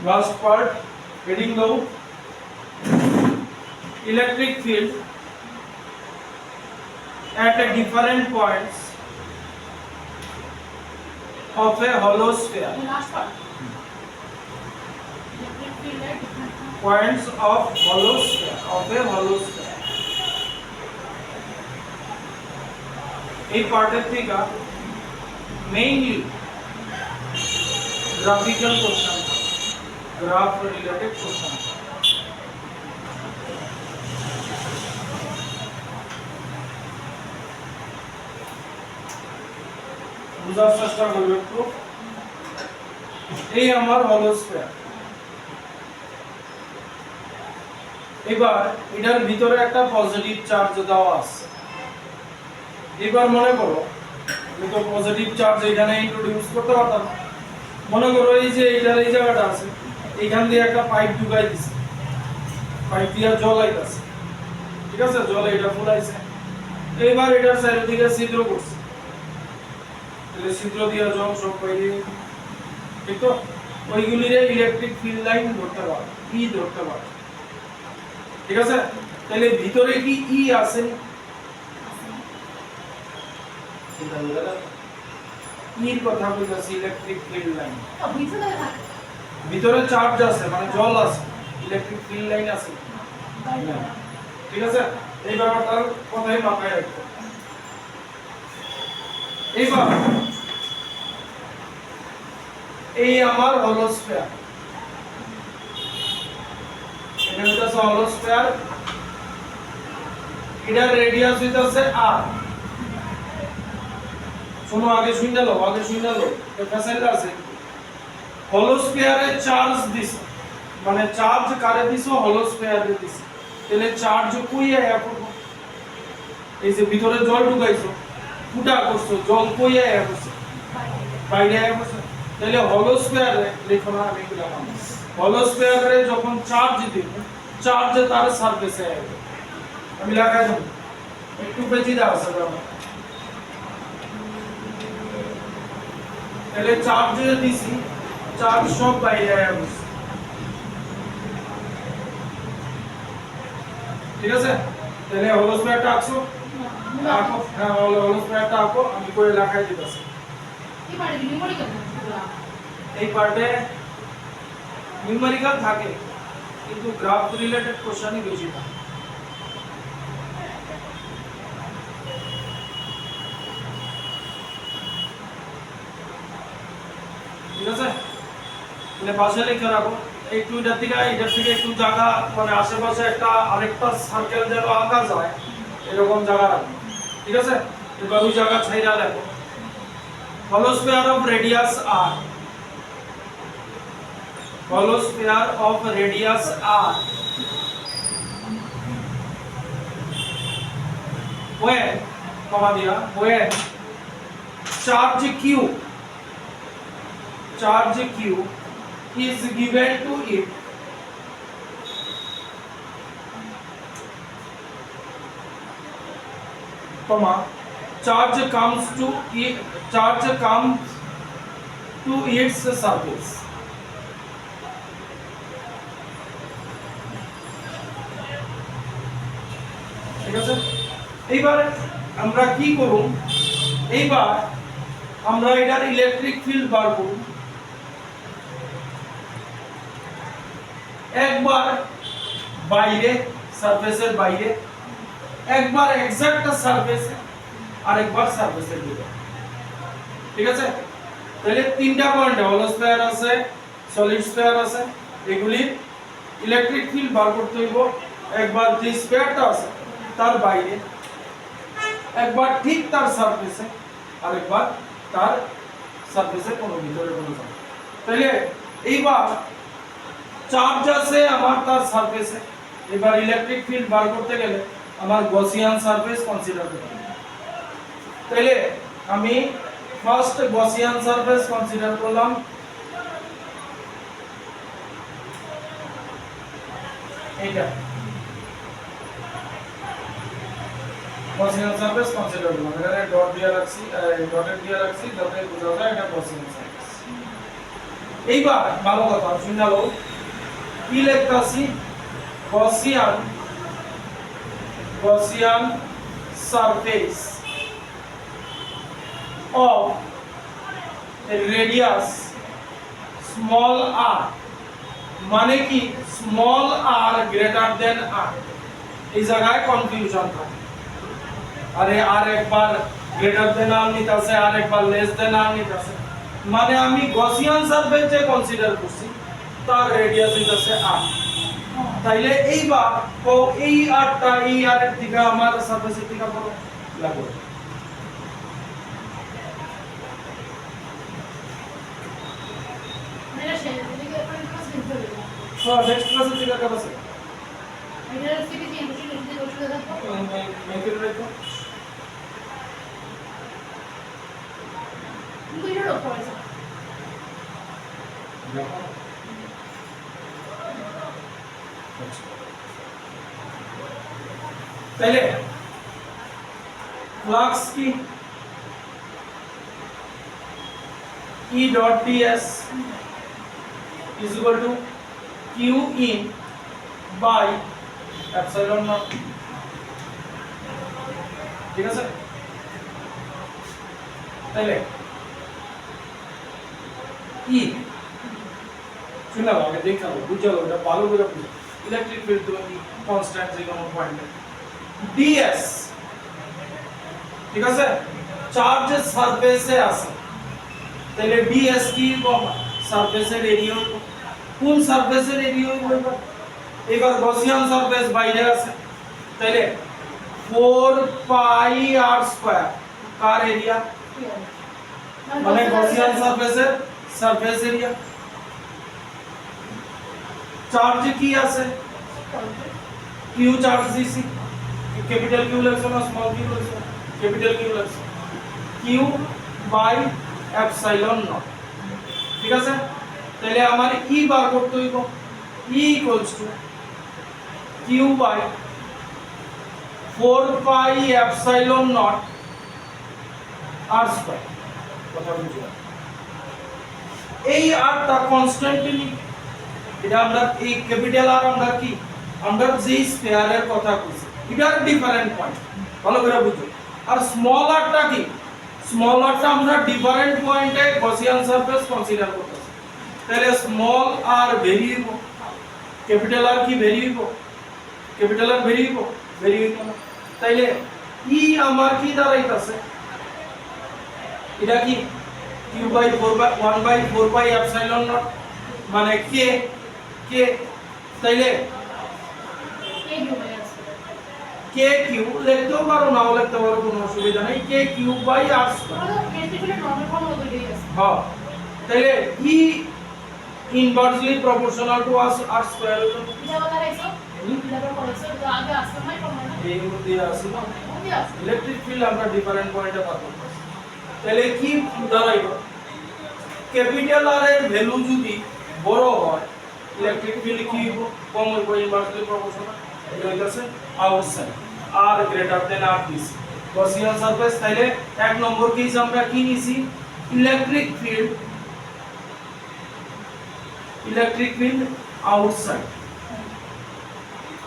Last part, heading low, electric field at a different points of a hollow sphere. Last part. Electric field at different Points of hollow sphere, of a hollow sphere. এই পার্টের থেকে mainly graphical question, graph related question. বুঝার চেষ্টা করবে একটু। এই আমার হলো স্কয়ার। এবার এটার ভিতরে একটা পজিটিভ চার্জ দেওয়া আছে। এবার মনে করো আমি তো পজিটিভ চার্জ এখানে ইন্ট্রোডিউস করতে পারতাম। মনে করো এই যে এইটার এই জায়গাটা আছে, এইখান দিয়ে একটা পাইপ ঢুকাই দিছে, পাইপ দিয়ে জল আইতাছে, ঠিক আছে, জলে এটা ফুলাইছে। এইবার এটার চারিদিকে ছিদ্র করছে, তাহলে ছিদ্র দিয়ে জল সব বাইরে, ঠিক তো, ওইগুলিরে ইলেকট্রিক ফিল্ড লাইন ধরতে পারে, ই ধরতে পারে, ঠিক আছে। তাহলে ভিতরে কি ই আছে? ইর কথা বলতেছি, ইলেকট্রিক ফিল্ড লাইন। ভিতরে চার্জ আছে, মানে জল আছে, ইলেকট্রিক ফিল্ড লাইন আছে, ঠিক আছে। এই ব্যাপারটার কথাই মাথায় রাখতে। এইবার এই আমার হলো স্ফিয়ার, এটা হচ্ছে হলো স্ফিয়ার, এটার রেডিয়াস হইতাছে r। শোনো, আগে শুনে নাও, ফ্যাসিলিটি আছে। হলো স্ফিয়ারে চার্জ দিছে, মানে চার্জ কারে দিছো? হলো স্ফিয়ারে দিছে। তাহলে চার্জ কই আয়া পড়বো? এই যে ভিতরে জল ঢুকাইছো, ফুটা করছো, জল কই আয়া পড়ছে? বাইরে আয়া পড়ছে। তাহলে হলো স্ফিয়ারে লিখো না, আমি লিখলাম হলো স্ফিয়ারে যখন চার্জ দিব, চার্জ তার সারফেসে আইবে। আমি লাগাই দেব, একটু বেশি দাও আছে বাবা। তাহলে চার্জ যে দিছি, চার্জ সব বাইরে আয়া পড়ছে, ঠিক আছে। তাহলে হলো স্ফিয়ারটা আঁকছো, আঁকো, হ্যাঁ হলো স্ফিয়ারটা আঁকো, আমি করে লাগাই দিতেছি। এই পার্টে নিউমেরিক্যাল থাকে, কিন্তু গ্রাফ রিলেটেড কোশ্চেনই বেশি থাকে। ঠিক আছে, মানে পাশে লিখে রাখো। একটু এটার থেকে একটু জায়গা, মানে আশেপাশে একটা আরেকটা সার্কেল যেন আঁকা যায়, এরকম জায়গা রাখো, ঠিক আছে। এবার ওই জায়গা ছাইরা লেখো, hollow sphere of radius r, hollow sphere of radius r, when, comma diya, when charge q is given to it, comma, charge comes to its surface, ঠিক আছে। এইবার আমরা কি করব? এইবার আমরা এটার ইলেকট্রিক ফিল্ড বার করব। একবার বাইরে, সারফেসের বাইরে, একবার এক্সাক্ট সারফেসে, আরেকবার সারফেসের ভিতরে, ঠিক আছে। তাহলে তিনটা পয়েন্টে হলো স্ফিয়ার আছে, সলিড স্ফিয়ার আছে, এগুলি ইলেকট্রিক ফিল্ড বার করতে হইব। একবার যে স্ফিয়ারটা আছে তার বাইরে, একবার ঠিক তার সারফেসে, আরেকবার তার সারফেসে কোনো ভিতরে কোনো জায়গা। তাহলে এইবার চার্জ আছে আমার তার সারফেসে, এবার ইলেকট্রিক ফিল্ড বার করতে গেলে আমার গসিয়ান সারফেস কনসিডার করতে হবে। তাহলে আমি ফার্স্ট গসিয়ান সারফেস কনসিডার করলাম। এইটা গসিয়ান সারফেস কনসিডার করলাম, এখানে ডট দিয়ে রাখছি, ডটেড দিয়ে রাখছি যাতে বোঝা যায় এটা গসিয়ান সারফেস। এইবার ভালো কথা শুনে নাও কি লিখতাছি Gaussian surface of a radius small r মানে কি small r greater than r এই জায়গায় কনফিউশন থাকে আরে আর একবার গ্রেটার দেন r নিতাছে আর একবার লেস দেন r নিতাছে মানে আমি গসিয়ান সারফেস যে কনসিডার করছি তার রেডিয়াস হইতাছে r তাইলে এইবার ও এই আরটা এই আর এর দিকে আমার সারফেসের দিকে বড় লাগবে মেরা শেয়ার দিকে আপনি ক্লাস নিতে হবে সো নেক্সট ক্লাসে দিকে কবে আছে এটা সিবি কি ইনস্টিটিউট নিতে বসে থাকবো মেকে রাখো তুমি এটা রকম আছে দেখো তাহলে ফ্লাক্স কি E dot ds is equal to q in by epsilon naught ঠিক আছে তাহলে E শুনলাম আগে দেখাবো বুঝাবো এটা ভালো করে বুঝো ইলেকট্রিক ফিল্ড তো কনস্ট্যান্ট যে কোনো পয়েন্টে ds ঠিক আছে চার্জ সারফেসে আছে তাহলে ds কি সারফেসের এরিয়া কোন সারফেসের এরিয়া হইবে এবার গসিয়ান সারফেস বাইরে আছে তাহলে 4 পাই r স্কয়ার কার এরিয়া মানে গসিয়ান সারফেসের সারফেস এরিয়া চার্জ কি আছে q চার্জ দিছি ক্যাপিটাল কিউ লিখছো না স্মল কিউ লিখছো ক্যাপিটাল কিউ লিখছো q বাই এপসাইলন নট ঠিক আছে তাহলে আমার ই বার করতে হইব E equals to q by 4 pi epsilon nought r square কথা বুঝছো এই rটা কনস্ট্যান্টলি এটা আমরা এই ক্যাপিটাল আর আমরা কি আমরা যে স্ফিয়ারের কথা কইছি এটার ডিফারেন্ট পয়েন্ট ভালো করে বুঝো আর স্মল আরটা কি স্মল আরটা আমরা ডিফারেন্ট পয়েন্টে গসিয়ান সারফেস কনসিডার করতেছি তাহলে স্মল আর ভেরিয়েবল ক্যাপিটাল আর কি ভেরিয়েবল ক্যাপিটাল আর ভেরিয়েবল তাইলে ই আমার কি দাঁড়াইতাছে এটা কি q by 4 by 1 by 4 pi epsilon nought মানে কে তাইলে কে কিউ লিখতেও পারো নাও লিখতে পারো কোনো অসুবিধা নেই K Q by R square হ্যাঁ তাইলে E inversely proportional to R square এই মধ্যে আছে না ইলেকট্রিক ফিল্ড আমরা ডিফারেন্ট পয়েন্টে পাবো তাহলে কি দাঁড়াইবো ক্যাপিটাল আর এর ভ্যালু যদি বড় হয় ইলেকট্রিক ফিল্ড কি কম হইব ইনভার্সলি প্রপোর্শনাল এটা হইতাছে outside R greater than R this Gaussian surface তাইলে এক নম্বর কেস আমরা কি নিছি ইলেকট্রিক ফিল্ড আউটসাইড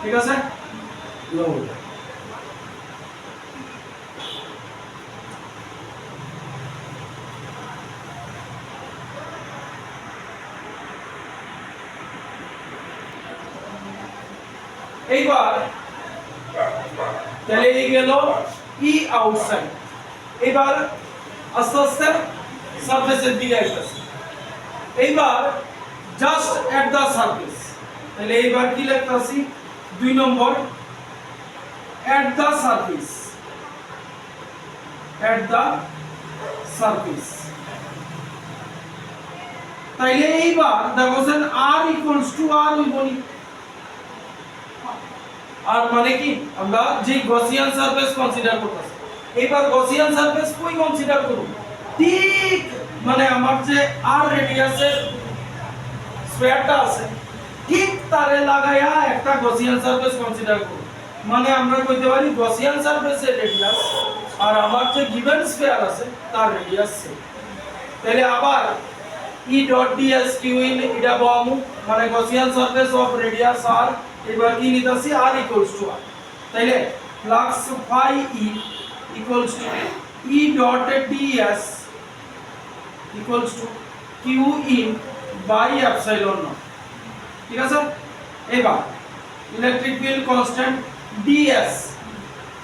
ঠিক আছে লো এইবার তাহলে এই গেল ই আউটসাইড এবার আস্তে আস্তে সারফেসের দিকে আসছে এইবার জাস্ট এট দা সারফেস তাহলে এইবার কি লিখতাছি 2 নম্বর এট দা সারফেস তাইলে এইবার দেখোছেন r ইকুয়ালস টু r হইবনি আর মানে কি আমরা যে গসিয়ান সারফেস কনসিডার করতেছি এবার গসিয়ান সারফেস কই কনসিডার করব ঠিক মানে আমার যে আর রেডিয়াসের স্ফিয়ারটা আছে ঠিক তারে লাগায়া একটা গসিয়ান সারফেস কনসিডার করব মানে আমরা কইতে পারি গসিয়ান সারফেসের রেডিয়াস আর আমার যে গিভেন স্ফিয়ার আছে তার রেডিয়াস সেম তাহলে আবার E dot dS Q in এটা বামু মানে Gaussian surface of radius R এবার কি নিতাছি আর ইকুয়ালস টু আর তাইলে flux phi E equals to E dot dS equals to Q in by epsilon nought ঠিক আছে এবার electric field constant ds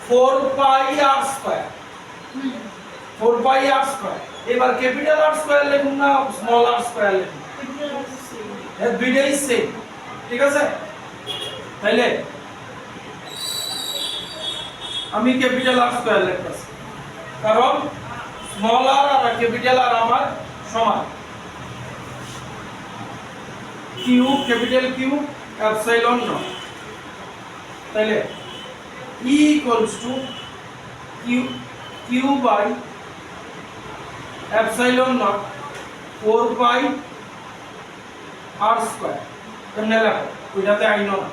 4 pi r square 4 pi r square এবার capital R square লিখুন না small r square লিখুন এর দুইটাই same ঠিক আছে তাহলে আমি ক্যাপিটাল R স্কয়ার লিখতেছি কারণ স্মল r আর ক্যাপিটাল R আমার সমান Q capital Q epsilon not তাহলে E equals to Q by epsilon naught 4 pi r square কেমনে লেখো ওইটাতে আইনো না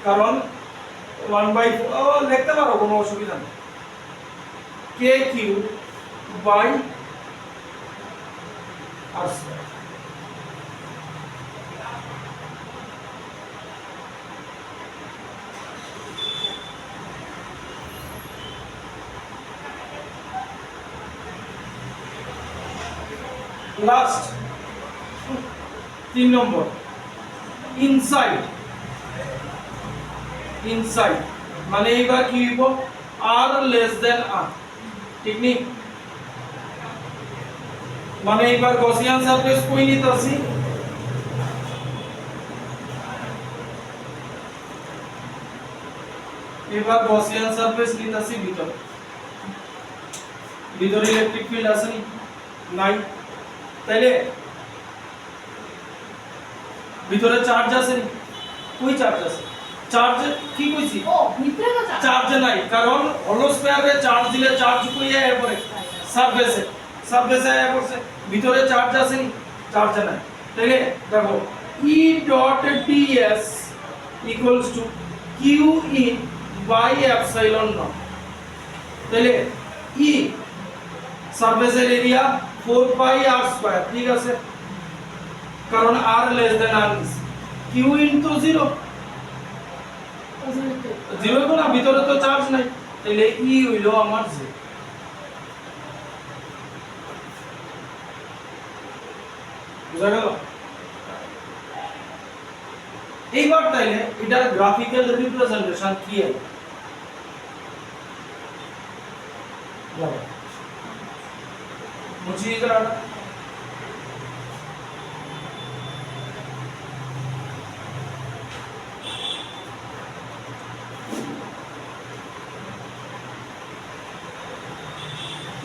কারণ 1/4 লিখতে পারো কোনো অসুবিধা নেই kq by r square last 3 number inside মানে এবার কি হইব r লেস দেন r ঠিক নি মানে এবার গসিয়ান সারফেস কই নিতাছি এবার গসিয়ান সারফেস নিতাছি ভিতরে ইলেকট্রিক ফিল্ড আছে নি নাই তাইলে ভিতরে চার্জ আছে নি কই চার্জ আছে চার্জ কি কইছি ও ভিতরে তো চার্জ নাই কারণ হলো স্ফিয়ারে চার্জ দিলে চার্জ কই যায় পরে সারফেসে আয়া পড়ছে ভিতরে চার্জ আছে নি চার্জ নাই তাইলে দেখো E dot ds equals to q in by epsilon naught তাইলে E সারফেসের এরিয়া 4 পাই r স্কয়ার ঠিক আছে কারণ r less than r is q into 0 0 তো না ভিতরে তো চার্জ নাই তাহলে e হইলো আমার 0 বুঝা গেল এইবার তাইলে এটার গ্রাফিক্যাল রিপ্রেজেন্টেশন কি হবে দেখো মুছিয়ে যারা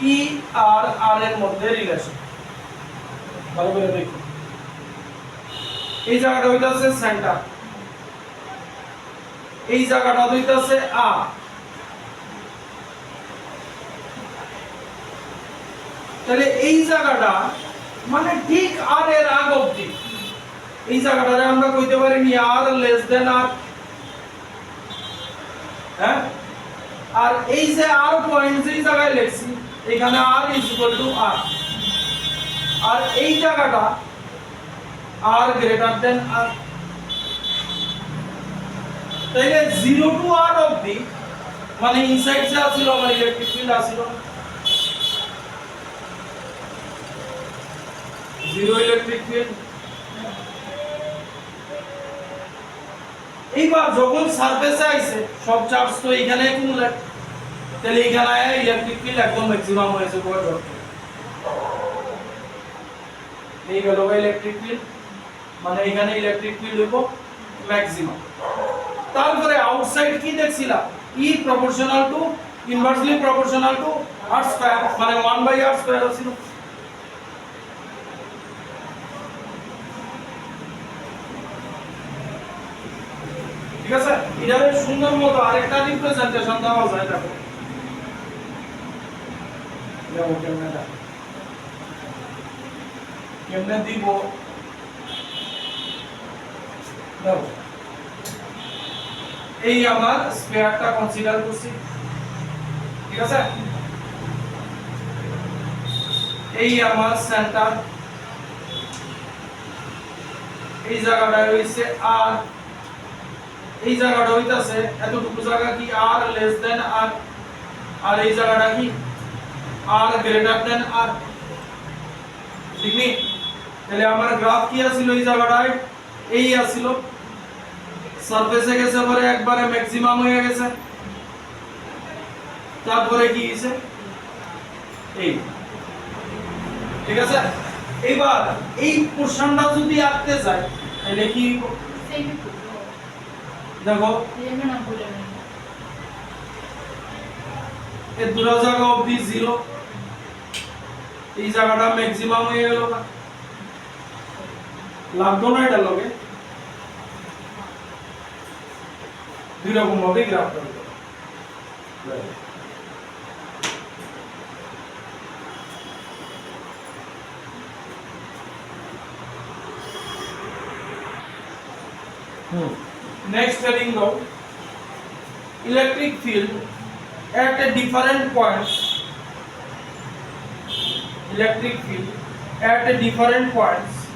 ই আর আর এর মধ্যে রিলেশন ভালো করে দেখো এই জায়গাটা হইতাছে সেন্টার এই জায়গাটা হইতাছে আর তাহলে এই জায়গাটা মানে ঠিক আর এর আগ অবধি এই জায়গাটারে আমরা কইতে পারি নি আর লেস দেন আর হ্যাঁ আর এই যে আর পয়েন্ট যেই জায়গায় লিখছি এখানে r = r আর এই জায়গাটা r greater than r তাইলে 0 টু r অবধি মানে ইনসাইড যে আছিল আমার ইলেকট্রিক ফিল্ড আছিল 0 ইলেকট্রিক ফিল্ড এইবার যখন সারফেসে আইছে সব চার্জ তো এখানে অ্যাকুমুলেট তাহলে এখানে আয়া ইলেকট্রিক ফিল্ড একদম ম্যাক্সিমাম হয়েছে কোয়ার ডট এই গেল ইলেকট্রিক ফিল্ড মানে এখানে ইলেকট্রিক ফিল্ড হইব ম্যাক্সিমাম তারপরে আউটসাইড কি দেখছিলা E proportional to inversely proportional two r square মানে 1/r স্কয়ার আছিল ঠিক আছে এটারে সুন্দর মতো আরেকটা রিপ্রেজেন্টেশন দেওয়া যায় দেখো দেখো কেমনে দিব দেখো এই আমার স্ফিয়ারটা কনসিডার করছি ঠিক আছে এই আমার সেন্টার এই জায়গাটা হইছে আর এই জায়গাটা হইতাছে এতটুকু জায়গা কি আর লেস দেন আর আর এই জায়গাটা কি আর গ্রেটার দেন আর ঠিক নি তাহলে আমার গ্রাফ কি আছিল এই জায়গাটায় এই আছিল সারফেসে গেছে পরে একবারে ম্যাক্সিমাম হয়ে গেছে তারপরে কি হইছে এই ঠিক আছে এবার এই পোরশনটা যদি আঁকতে যাই তাহলে কি সেম টু দেখো এর নাম বলে না এই দুটো জায়গা অবধি 0 এই জায়গাটা ম্যাক্সিমাম হয়ে গেল না লাগতো না এটা লগে দুই রকম ভাবে গ্রাফ করতে next heading now electric field at a different points electric field at a different points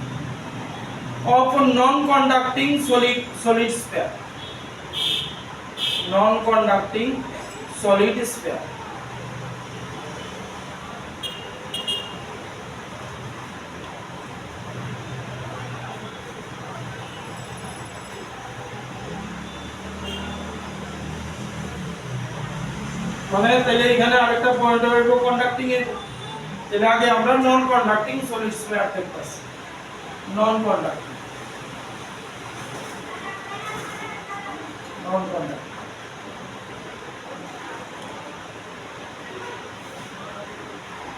of a non-conducting solid sphere non-conducting solid sphere মানে তাহলে এখানে আরেকটা পয়েন্ট হইব কন্ডাক্টিং এর তাহলে আগে আমরা নন কন্ডাক্টিং সলিড স্ফিয়ার দেখতেছি নন কন্ডাক্টিং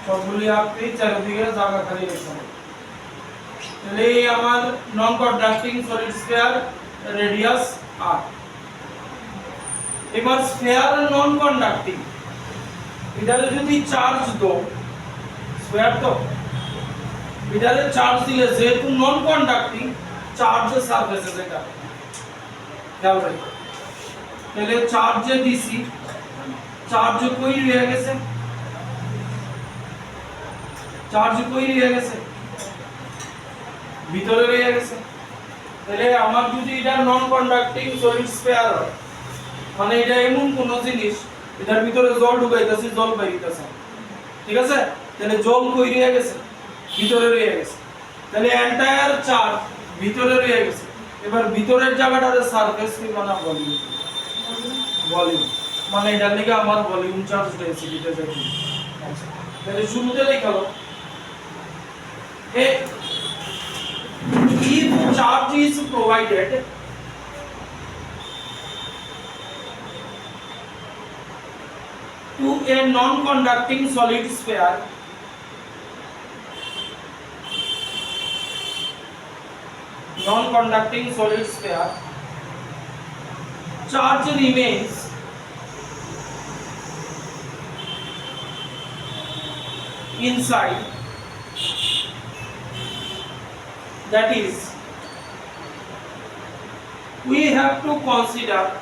সবগুলি আপনি চারিদিকে জায়গা খালি রেখেছেন তাহলে এই আমার non conducting solid sphere radius r এবার স্ফিয়ার নন কন্ডাক্টিং এটারে যদি চার্জ দাও স্ফিয়ার তো এটারে চার্জ দিলে যেহেতু নন কন্ডাক্টিং চার্জ সারফেসে যেটা খেয়াল রাখো তাহলে চার্জে দিছি চার্জ কই রয়ে গেছে ভিতরে রয়ে গেছে তাহলে আমার যদি এটা নন কন্ডাক্টিং সলিড স্ফিয়ার হয় মানে এটা এমন কোন জিনিস এটার ভিতরে জল ঢুকাইতেছে জল বাইরিতেছে ঠিক আছে তাহলে জল কই রয়ে গেছে ভিতরে রয়ে গেছে তাহলে এন্টায়ার চার্জ ভিতরে রয়ে গেছে এবার ভিতরের জায়গাটাতে সারফেস কি মানে ভলিউম মানে এটার লিগে আমার ভলিউম চার্জ ডেনসিটিটা যাবে আচ্ছা তাহলে শুরুতে লেখালো if charge is provided to a non-conducting solid sphere charge remains inside that is we have to consider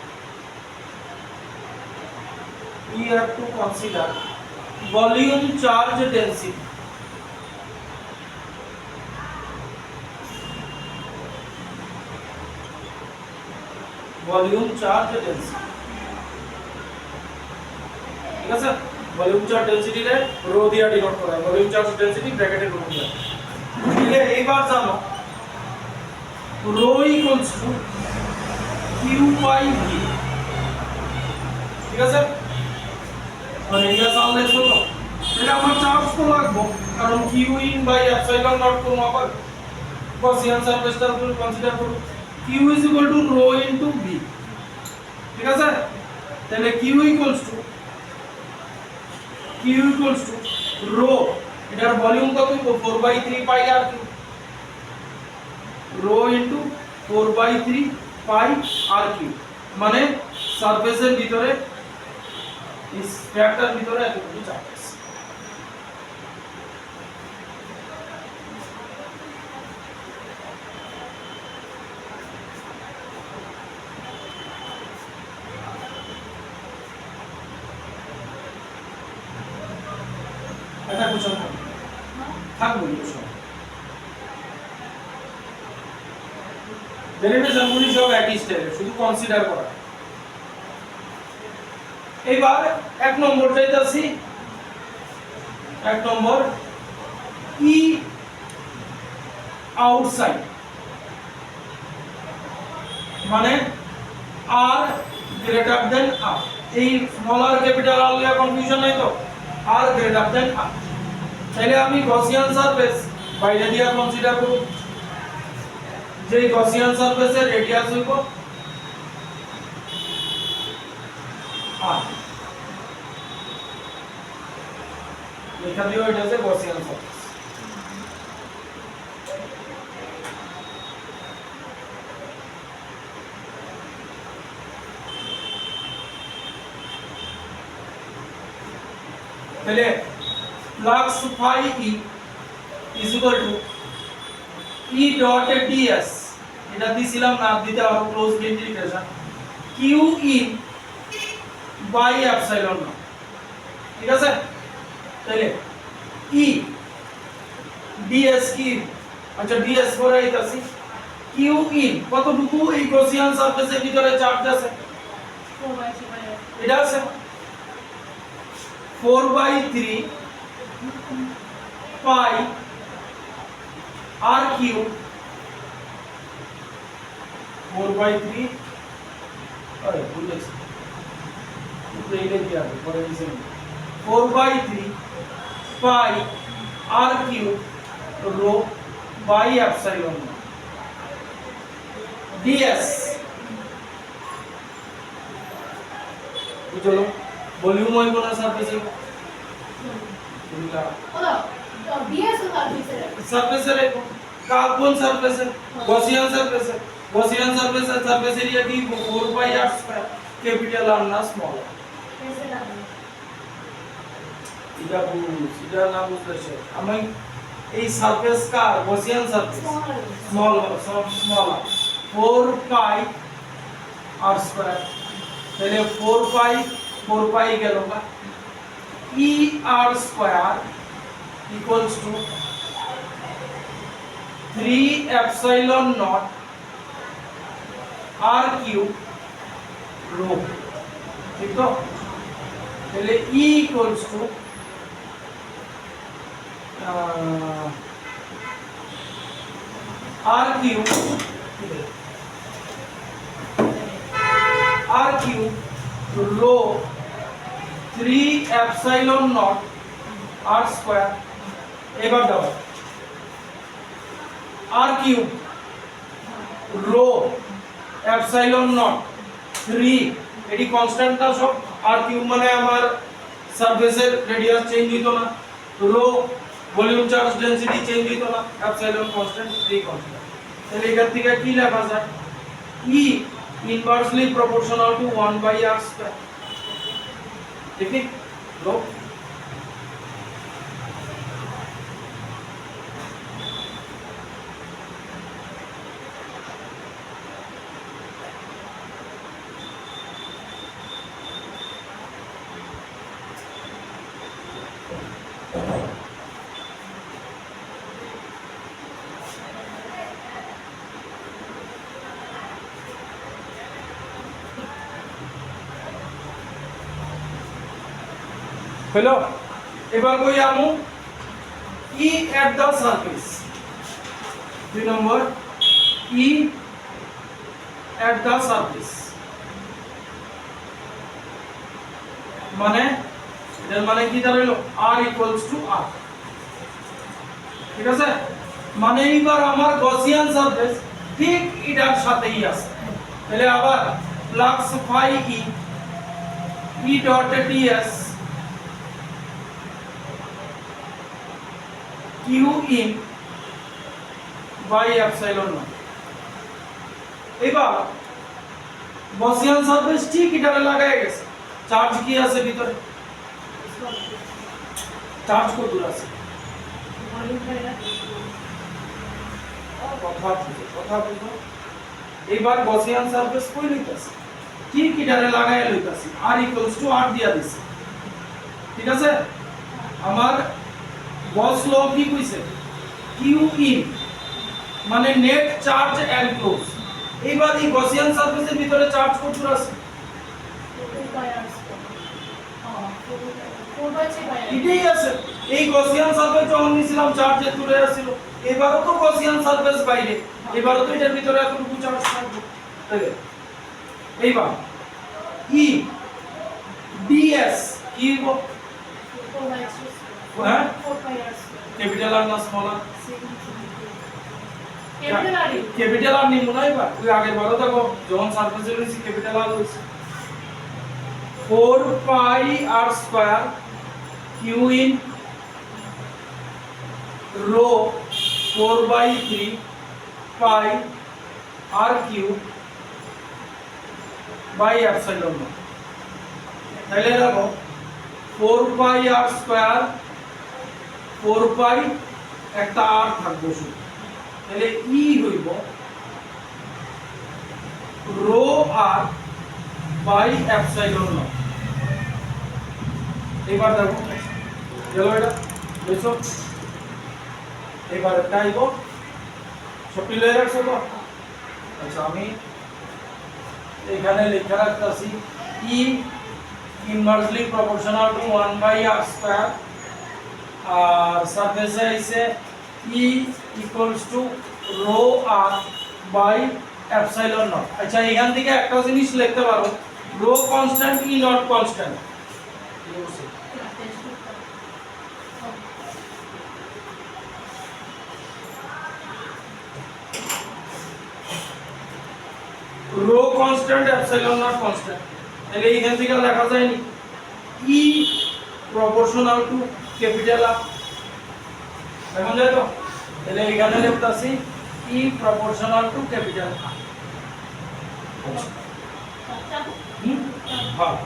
volume charge density ঠিক আছে ভলিউম চার্জ ডেনসিটি রে রো দিয়া ডিনোট করা হয় ভলিউম চার্জ ডেনসিটি ব্র্যাকেটে রো দিয়া তাহলে এইবার জানো rho equals to Q by V ঠিক আছে মানে এটা জানলে তো এটা আমার চার্জ তো লাগবে কারণ Q in by epsilon nought কোন আবার গসিয়ান সারফেসটা পুরো কনসিডার করব Q is equal to rho into V ঠিক আছে তাহলে কিউ ইকুয়ালস টু রো এটার ভলিউম কত হইব 4/3 pi R Q rho into 4/3 pi R cube মানে সারফেসের ভিতরে এই স্ফিয়ারটার ভিতরে এতটুকু চার্জ আছে এটা কোশ্চেন থাকবে কোশ্চেন ডেরিভেশন গুলি সব একই স্টাইলে, শুধু কনসিডার করা। এবার এক নম্বর যাইতাছি, এক নম্বর ই আউটসাইড মানে আর গ্রেটার দেন আর। এই স্মল আর ক্যাপিটাল আর নিয়ে কনফিউশন নাই তো, আর গ্রেটার দেন আর। তাহলে আমি গসিয়ান সারফেস বাইরে দিয়া কনসিডার করব, যে গসিয়ান সারফেসের রেডিয়াস হইব আর, লেখা দিও এটা হচ্ছে গসিয়ান সারফেস। তাহলে flux phi E is equal to E dot ds, এটা দিছিলাম না, দিতে হবে close integration Q in by epsilon nought. ঠিক আছে, তাহলে ই ds কি, আচ্ছা ds করে আইতাছি, কিউ ইন কতটুকু এই গসিয়ান সারফেসের ভিতরে চার্জ আছে, 4/3 এটা আছে 4/3 পাই আর কিউ, 4/3 আরে ভুলেছি তো এইটা কি আছে পরে দিছি, 4/3 pi R Q rho by epsilon ds। বুঝলো, ভলিউম হইব না সারফেসে, ds সার্ভিসের সারফেসের কোন সারফেসে, গসিয়ান সারফেসে, গসিয়ান সারফেসের সারফেস এরিয়া কি 4πr² ক্যাপিটাল আর না স্মল। এসে লাগে এটা না বুঝতেছে আমি, এই সারফেস কার Gaussian surface small small 4πr², তাহলে 4π গেল না, er² equals to 3 epsilon naught r cube rho। ঠিক তো, তাহলে e equals to r cube rho 3 epsilon naught r square। এবার দাও r cube rho epsilon naught 3, এটি কনস্ট্যান্ট না সব, r cube মানে আমার সারফেসের রেডিয়াস চেঞ্জ হইতো না, rho volume charge density change হইতো না, epsilon কনস্ট্যান্ট, 3 কনস্ট্যান্ট। তাহলে এখান থেকে কি লেখা যায়, e inversely proportional to 1/r²। দেখি লো, হলো। এবার কই আমু ই এট দা সারফেস, 2 নম্বর ই এট দা সারফেস মানে এর মানে কি দাঁড়ালো, r ইকুয়ালস টু r। ঠিক আছে, মানে এইবার আমার গসিয়ান সারফেস ঠিক এটার সাথেই আছে। তাহলে আবার flux phi E dot ds Q in by epsilon nought. এবার গসিয়ান সারফেস ঠিক এটারে লাগায় গেছে, চার্জ কি আছে ভিতরে, চার্জ কত দূর আছে, কথা বুঝো। এবার গসিয়ান সারফেস কই লইতাছে, ঠিক এটারে লাগায় লইতাছি, r ইকুয়ালস টু r দিয়া দিছে। ঠিক আছে, আমার গস ল কি কইছে, কিউ ইন মানে নেট চার্জ এনক্লোজ, এইবার এই গসিয়ান সারফেসের ভিতরে চার্জ কত আছে? 4/3 পাই। এটাই আছে। এই গসিয়ান সারফেস যখন নিছিলাম চার্জ এতটুকু আসছিল, এবারও তো গসিয়ান সারফেস বাইরে, এবারও তো এটার ভিতরে এতটুকু চার্জ থাকবে, তাই না? এইবার ই ডিএস কি হলো? 4/3 হ্যাঁ 4/r ক্যাপিটাল আর না স্মল আর? ক্যাপিটাল আর ক্যাপিটাল আর নিব না এবার, ওই আগের বারও দেখো যখন সারফেসে রয়েছে ক্যাপিটাল আর হয়েছে 4 pi R square Q in rho 4/3 pi R Q by epsilon not. তাহলে দেখো 4 পাই আর স্কয়ার 4 পাই একটা আর থাকবে শুধু, তাহলে ই হইব rho R by epsilon nought. এবার দেখো গেল এটা বুঝছো? এবার এটা আইব সবটি লয়ে রাখছো তো? আচ্ছা আমি এখানে লেখা রাখতেছি E inversely proportional to 1/r square আর সারফেসে আইছে E equals to rho R by epsilon naught. আচ্ছা এখান থেকে একটা জিনিস লিখতে পারো, rho constant E naught constant. Rho constant epsilon naught constant, তাহলে এখান থেকে লেখা যায় নি E proportional to capital R, এখন যায় তো? তাহলে এখানে লিখতাছি E proportional to capital R. হ্যাঁ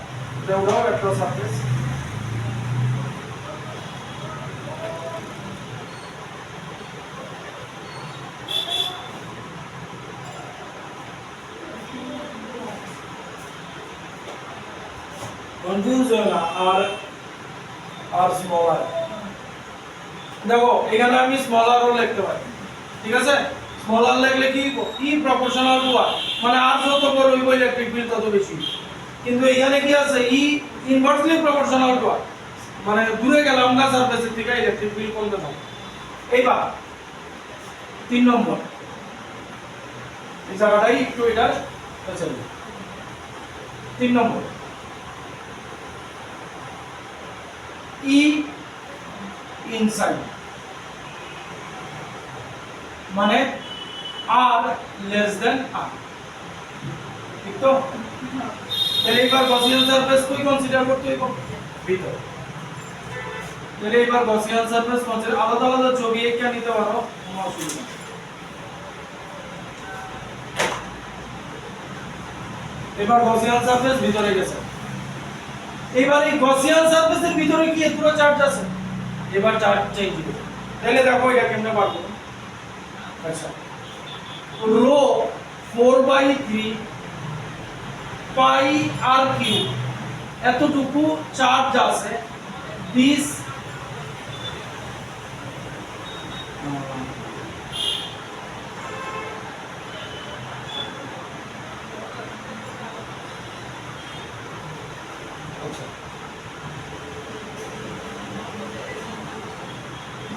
দেওয়াও একটা সারফেস। কনফিউজ হয় না আর আর স্মল আর। দেখো এখানে আমি স্মল আরও লিখতে পারি, ঠিক আছে? স্মল আর লিখলে কি ই প্রপোর্শনাল টু আর, মানে আর যত বড় হইব ইলেকট্রিক বিল তত বেশি। কিন্তু এখানে কি আছে ই ইনভার্সলি প্রপোর্শনাল টু আর, মানে দূরে গেলাম না সারফেসের থেকে ইলেকট্রিক বিল কমতে থাকে। এইবার 3 নম্বর এই জায়গাটাই একটু এটা আচ্ছা 3 নম্বর ই ইনসাইড মানে আর লেস দেন আর, ঠিক তো? তাহলে এবার গসিয়ান সারফেস কই কনসিডার করতে হইব? ভিতর। তাহলে এবার গসিয়ান সারফেস কনসিডার আলাদা আলাদা ছবি এঁকে নিতে পারো, কোনো অসুবিধা নেই। এবার গসিয়ান সারফেস ভিতরে গেছে, এবার এই গসিয়ান সারফেসের ভিতরে কি এতটা চার্জ আছে? এবার চার্জ চেঞ্জ হবে, তাহলে দেখো এটা কেমনে পারবো। আচ্ছা রো 4/3 পাই আর কিউ এতটুকু চার্জ আছে, this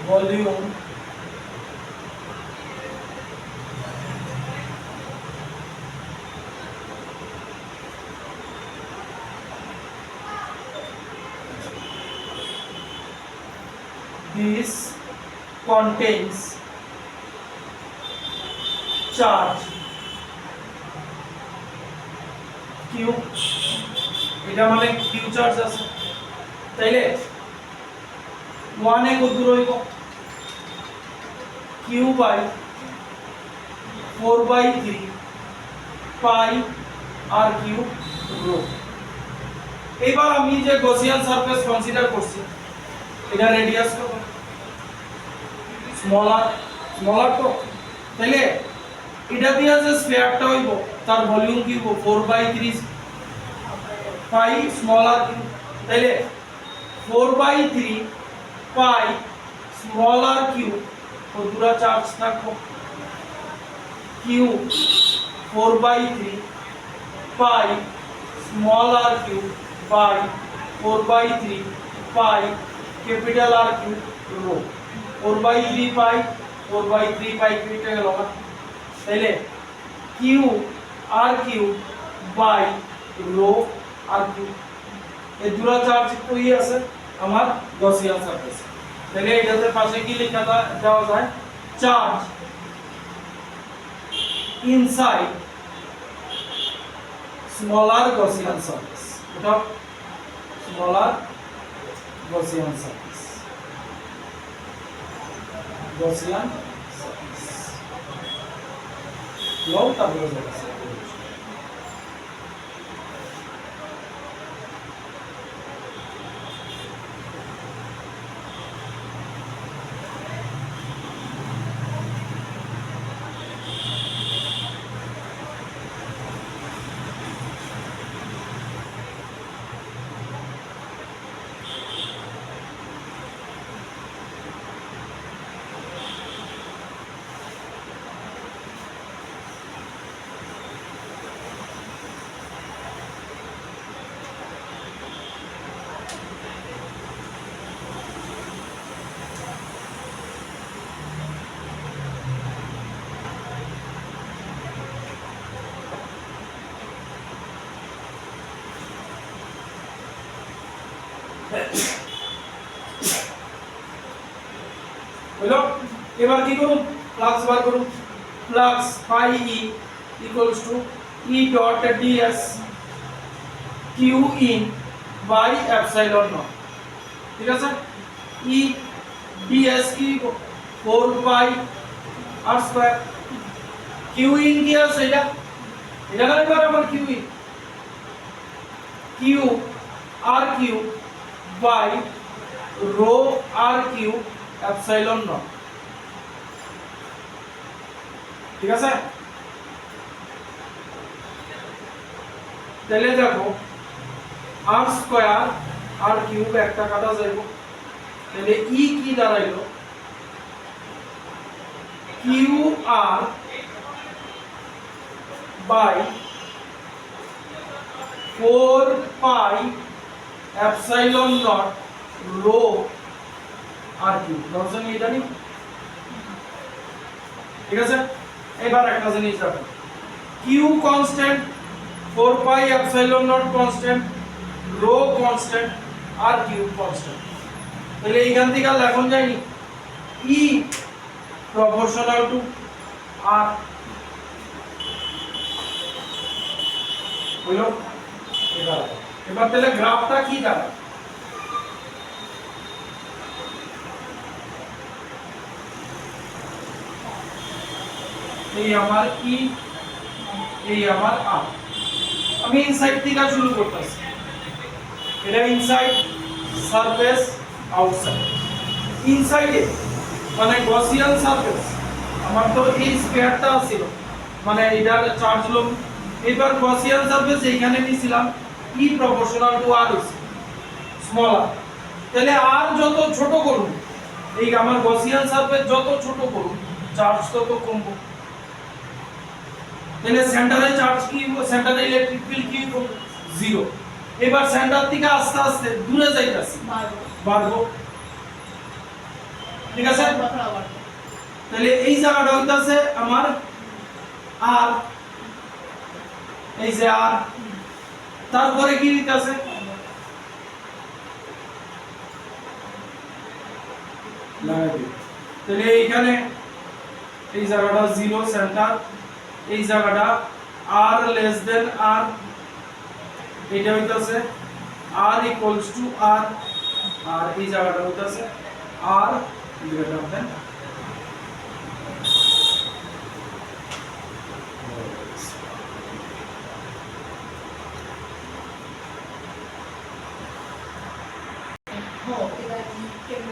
volume this contains charge q, এটা মানে q চার্জ আছে, তাইলে 1 এ কত দূর হইব? q by 4/3 pi R Q rho. এবার আমি যে গসিয়ান সারফেস কনসিডার করছি এটা রেডিয়াস কত? স্মল আর তো, তাইলে এটা দিয়ে যে স্ফিয়ারটা হইব তার ভলিউম কি হইব? 4/3 পাই স্মল আর কিউ, তাইলে 4/3 পাই স্মল আর কিউ কতটা চার্জ থাকবো? Cube 4/3 pi small r cube by 4/3 pi capital R cube rho 4/3 pi 4/3 pi কেটে গেল না তাইলে q r cube by rho r cube এই দুটো চার্জ কই আছে আমার গসিয়ান সারফেস তাহলে এটাতে পাশে কি লেখা দেওয়া যায় charge inside smaller Gaussian surface এটা smaller Gaussian surface low তারপরে যাচ্ছে হলো এবার কি করুন ফ্লাক্স বার করুন flux phi e equals to e dot ds q in by epsilon naught ঠিক আছে e ds কি 4 pi r square q in কি আছে এটা কারে বরাবর q in q r cube by rho r cube epsilon naught ঠিক আছে তাহলে দেখো r স্কয়ার r কিউব একটা কাটা যাইব তাহলে e কি দাঁড়াইলো qr by 4 pi epsilon naught rho r cube দর্শন এই জানি ঠিক আছে এবার একটা জিনিস দেখো q constant 4 pi epsilon naught constant rho constant r cube constant তাহলে এইখান থেকে আর লেখন যায়নি e proportional to r হলো এবার তাহলে গ্রাফটা কি দাঁড়ায় এই আমার ই এই আমার আর আমি ইনসাইড থেকে শুরু করতেছি এটা ইনসাইড সারফেস আউটসাইড ইনসাইডে মানে গসিয়ান সারফেস আমার তো এই স্কয়ারটা ছিল মানে এটার চার্জ হলো এবার গসিয়ান সারফেস এইখানে নিছিলাম ই প্রপোর্শনাল টু আর স্মল আর তাহলে আর যত ছোট করুন এই আমার গসিয়ান সারফেস যত ছোট করুন চার্জ তত কমবে তাহলে সেন্টারে চার্জ কি সেন্টারে ইলেকট্রিক ফিল্ড কি জিরো এবার সেন্টার থেকে আস্তে আস্তে দূরে যাইতাছে বাড়বো ঠিক আছে তাহলে এই জায়গাটা হইতাছে আমার আর এই যে আর তারপরে কি হইতাছে লাগাই তাহলে এইখানে এই জায়গাটা জিরো সেন্টার এই জায়গাটা r লেস দেন r এটা হইতাছে r ইকুয়ালস টু r আর এই জায়গাটা হইতাছে r গ্রেটার দেন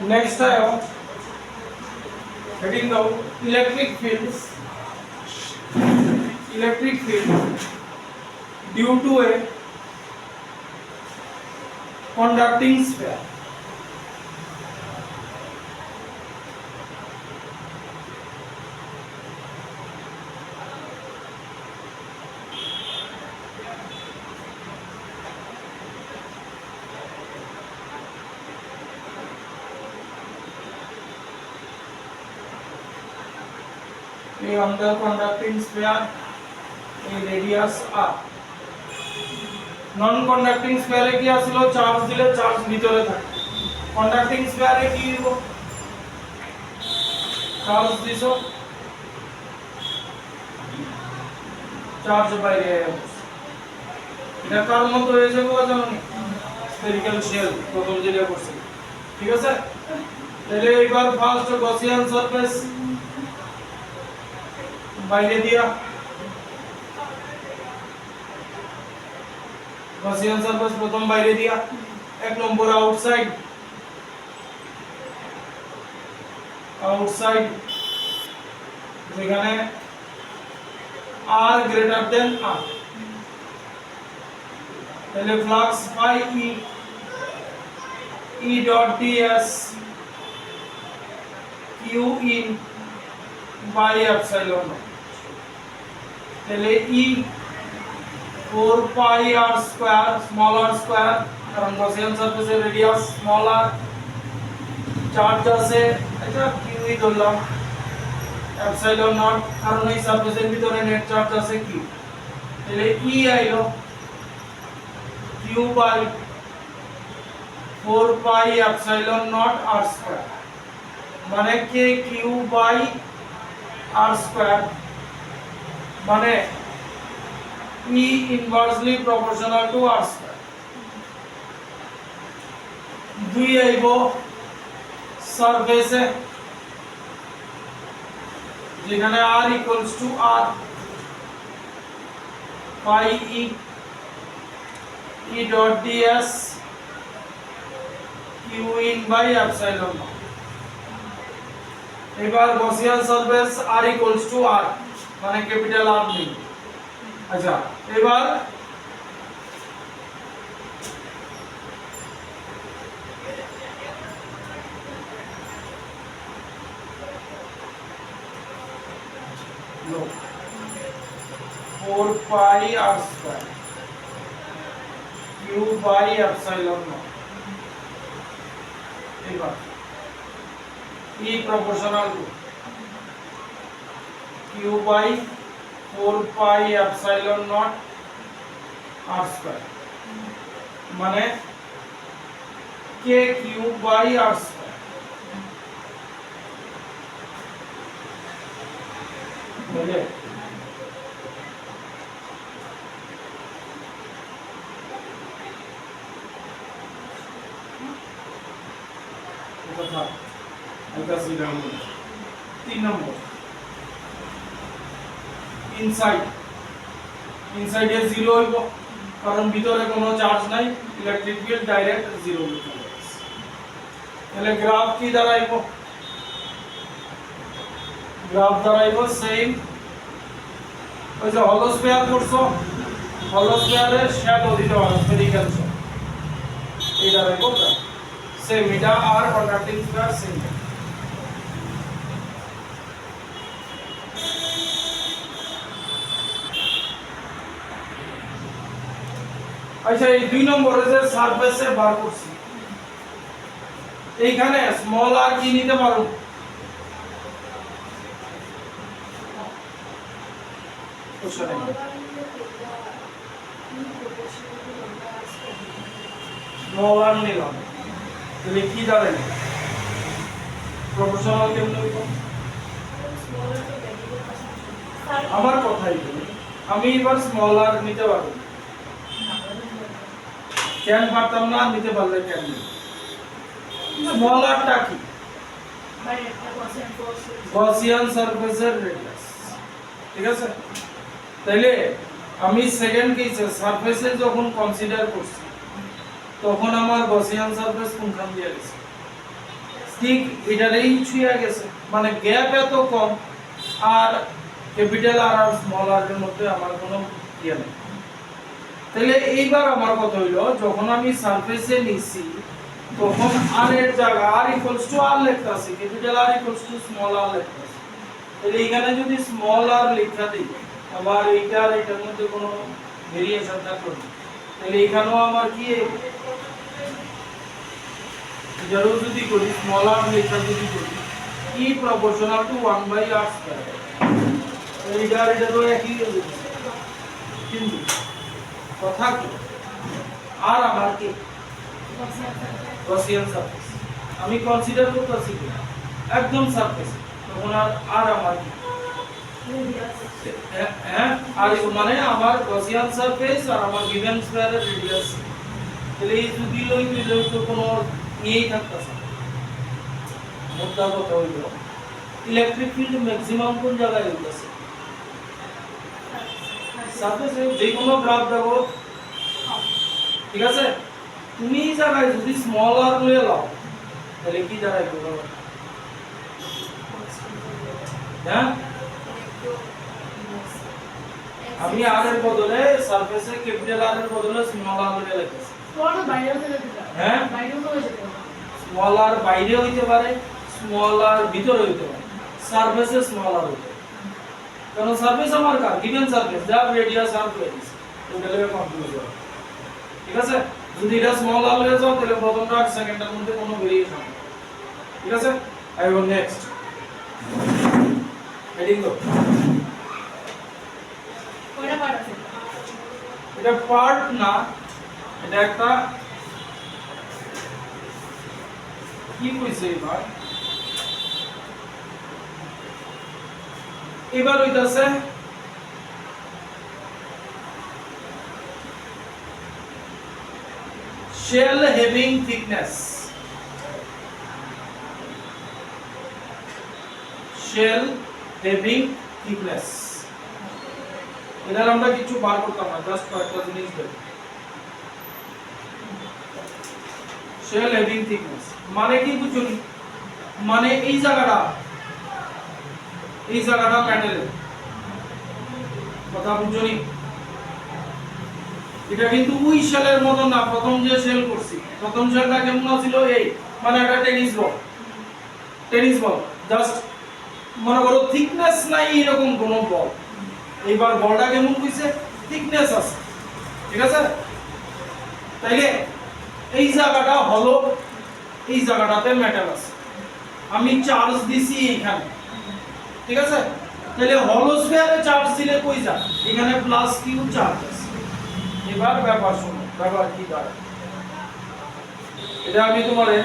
नेक्स्ट है heading down electric field due to a conducting sphere এই আন্ডার কন্ডাক্টিং স্ফিয়ার এই রেডিয়াস r নন কন্ডাক্টিং স্ফিয়ারে কি আসলো চার্জ দিলে চার্জ ভিতরে থাকে কন্ডাক্টিং স্ফিয়ারে কি দিব চার্জ দিছো চার্জ বাইরে এটা কার মতো হয়ে যাবে জানি স্ফেরিক্যাল শেল প্রথম যেটা করছি ঠিক আছে তাহলে এবার ফার্স্ট গসিয়ান সারফেস বাইরে দিয়া গসিয়ান সারফেস প্রথম বাইরে দিয়া এক নম্বর আউটসাইড যেখানে r গ্রেটার দেন r তাহলে flux phi e dot ds q in by epsilon naught তাহলে e 4 pi r square small r square কারণ গসিয়ান সারফেসের রেডিয়াস স্মল r চার্জ আছে এটা q ই ধরলাম epsilon naught কারণ এই সারফেসের ভিতরে নেট চার্জ আছে q তাহলে e আইলো q by 4 pi epsilon naught r square মানে k q by r square মানে e inversely proportional to r square দুই আইবো সারফেসে যেখানে r equals to r pi e dot ds q in by epsilon naught এবার Gaussian surface r equals to r মানে capital R নেই আচ্ছা এবার লো 4 pi r square q by epsilon naught এবার e proportional to q by 4 pi epsilon naught r square মানে k q by r square বুঝলে কথা এটা সিরাম 3 নম্বর inside এ zero হইব কারণ ভিতরে কোনো চার্জ নাই ইলেকট্রিক ফিল্ড ডাইরেক্ট জিরো হইবে তাহলে গ্রাফ কি দাঁড়াইব সেম ওই যে হলো স্ফিয়ার করছো হলো স্ফিয়ারের শ্যাডো দিতে হবে স্ফেরিক্যাল শেপ এই দাঁড়াইব সেম এটা আর কন্ডাক্টিং স্ফিয়ার সেম আচ্ছা এই দুই নম্বরে যে সারফেসে বার করছি এইখানে স্মল আর কি নিতে পারো স্মল আর নিলাম তাহলে কি দাঁড়ায় প্রপোর্শনাল কেমনে হইব আমার কথাই বলি আমি এবার স্মল আর নিতে পারবো কেন পারতাম না নিতে পারলে কেন স্মল আরটা কি গসিয়ান সারফেসের রেডিয়াস ঠিক আছে তাইলে আমি সেকেন্ড কেসে সারফেসে যখন কনসিডার করছি তখন আমার গসিয়ান সারফেস কোনখান দিয়ে গেছে ঠিক এটারই ছুঁয়ে গেছে মানে গ্যাপ এত কম আর ক্যাপিটাল আর আর স্মল আর এর মধ্যে আমার কোনো ইয়ে নেই তাহলে এইবার আমার কথা হইলো যখন আমি সারফেসে নিছি তখন r এর জায়গা r ইকুয়ালস টু r লিখতাছি capital R equals to small r লিখতাছি তাহলে এখানে যদি স্মল r লেখা দিই আবার এইটা আর এটার মধ্যে কোনো ভেরিয়েশন থাকলো না তাহলে এখানেও আমার কি এটারও যদি করি স্মল r লেখা যদি করি e proportional to 1/r square এটা তো একই কিন্তু কথা কি আর আমার কি গসিয়ান সারফেস আমি কনসিডার করতেছি কি একদম সারফেস তখন আর আমার কি হ্যাঁ আর মানে আমার গসিয়ান সারফেস আর আমার গিভেন স্কয়ারের রেডিয়াস তাহলে এই যদি লই তো কোনো ইয়েই থাকতেছে মোদ্দা কথা হইল ইলেকট্রিক ফিল্ড ম্যাক্সিমাম কোন জায়গায় হইতাছে সারফেসে যে কোনো গ্রাফ দেখো ঠিক আছে তুমি এই জায়গায় যদি স্মল আর লয়ে লাও তাহলে কি দাঁড়ায় বলো হ্যাঁ আমি আর এর বদলে সারফেসে ক্যাপিটাল আর এর বদলে স্মল আর লয়ে লিখেছি স্মল বাইরে হতে যেতে পারে হ্যাঁ বাইরে হতে যেতে পারে স্মল আর বাইরে হইতে পারে স্মল আর ভিতরে হইতে পারে সারফেসে স্মল আর হইতে পারে কারণ সারফেস আমার কার গিভেন সারফেস যা রেডিয়াস আর প্লেস ওটা লেগে কনফিউজ হবে ঠিক আছে যদি এটা স্মল আর হয়ে যাও তাহলে প্রথমটা আর সেকেন্ডটার মধ্যে কোনো ভেরিয়েশন নেই ঠিক আছে আই গো নেক্সট হেডিং দাও কয়টা পার্ট আছে এটা পার্ট না এটা একটা কি কইছে এবার হইতাছে shell having thickness এটার আমরা কিছু বার করতাম না জাস্ট কয়েকটা জিনিস দেব shell having thickness মানে কি বুঝুন মানে এই জায়গাটা মেটালের কথা বুঝুনি এটা কিন্তু ওই শেলের মতো না প্রথম যে শেল করছি প্রথম শেলটা কেমন ছিল এই মানে একটা টেনিস বল জাস্ট মনে করো থিকনেস নাই এরকম কোন বল এইবার বলটা কেমন কইছে থিকনেস আছে ঠিক আছে তাইলে এই জায়গাটা হলো এই জায়গাটাতে মেটাল আছে আমি চার্জ দিছি এখানে ঠিক আছে তাহলে হলো স্ফিয়ারে চার্জ দিলে কই যায় এখানে প্লাস কিউ চার্জ আছে এবার ব্যাপার শুনো ব্যাপার কি দাঁড়ায় এটা আমি তোমারে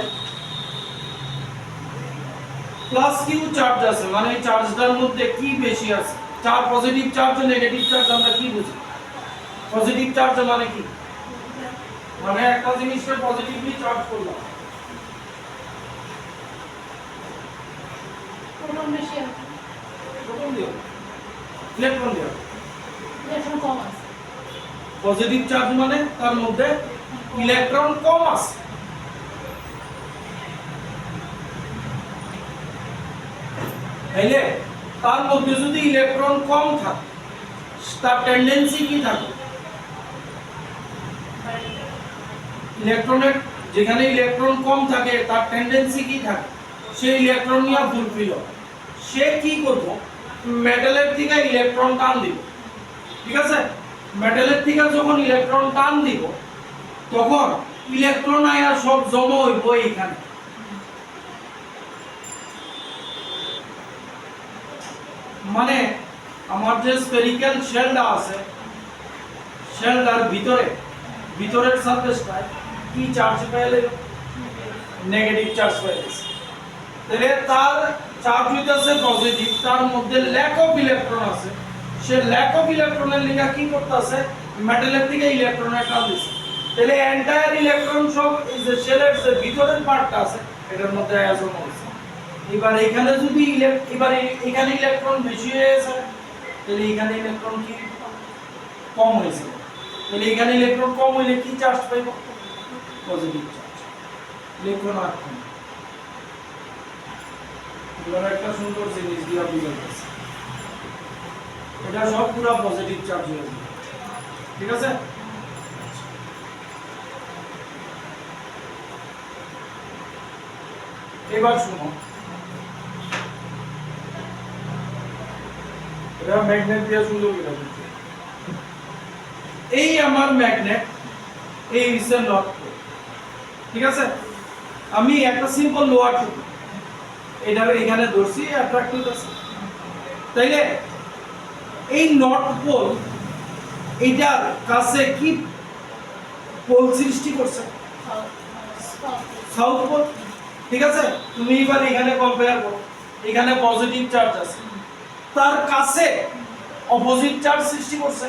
প্লাস কিউ চার্জ আছে মানে এই চার্জটার মধ্যে কি বেশি আছে চার পজিটিভ চার্জ ও নেগেটিভ চার্জ আমরা কি বুঝি পজিটিভ চার্জ মানে কি মানে একটা জিনিসকে পজিটিভলি চার্জ করলাম প্রোটন বেশি আছে প্রোটন দিও ইলেকট্রন দিও ইলেকট্রন কম আছে পজিটিভ চার্জ মানে তার মধ্যে ইলেকট্রন কম আছে তাইলে তার মধ্যে যদি ইলেকট্রন কম থাকে তার টেন্ডেন্সি কি থাকে ইলেকট্রনের যেখানে ইলেকট্রন কম থাকে তার টেন্ডেন্সি কি থাকে সেই ইলেকট্রন নিয়ে ফুলফিল হয় সে কি করব মেটালের থেকে ইলেকট্রন টান দিব ঠিক আছে মেটালের থেকে যখন ইলেকট্রন টান দিব তখন ইলেকট্রন আয়া সব জমা হইব এইখানে মানে আমার যে স্ফেরিক্যাল শেলটা আছে শেলটার ভিতরের সারফেসটায় কি চার্জ পাইলে নেগেটিভ চার্জ পাইলে তাহলে তার চার্জ হইতাছে পজিটিভ তার মধ্যে ল্যাক অফ ইলেকট্রন আছে সে ল্যাক অফ ইলেকট্রনের লিগা কি করতেছে মেটালের থেকে ইলেকট্রনের টান দিছে তাহলে এন্টায়ার ইলেকট্রন সব এই যে শেলের যে ভিতরের পার্টটা আছে এটার মধ্যে আয়োজন হইছে এবার এখানে যদি এখানে ইলেকট্রন বেশি হয়ে গেছে তাহলে এখানে ইলেকট্রন কি কম হয়েছে তাহলে এখানে ইলেকট্রন কম হইলে কি চার্জ পাইব পজিটিভ চার্জ ইলেকট্রন আর কম এবার একটা সুন্দর জিনিস দিয়া বুঝাইতেছে এটা সব পুরো পজিটিভ চার্জ হয়ে যাবে ঠিক আছে এবার শুনো এটা ম্যাগনেট দিয়ে সুন্দর করে বুঝছো এই আমার ম্যাগনেট এই হচ্ছে নর্থ পোল ঠিক আছে আমি একটা সিম্পল লোয়ার টুকরো এটা এখানে ধরছি অ্যাট্রাক্ট হইতাছে তাইলে এই নর্থ পোল এটার কাছে কি পোল সৃষ্টি করছে? South pole. ঠিক আছে, তুমি এবার এখানে কম্পেয়ার করো, এখানে পজিটিভ চার্জ আছে, তার কাছে অপোজিট চার্জ সৃষ্টি করছে।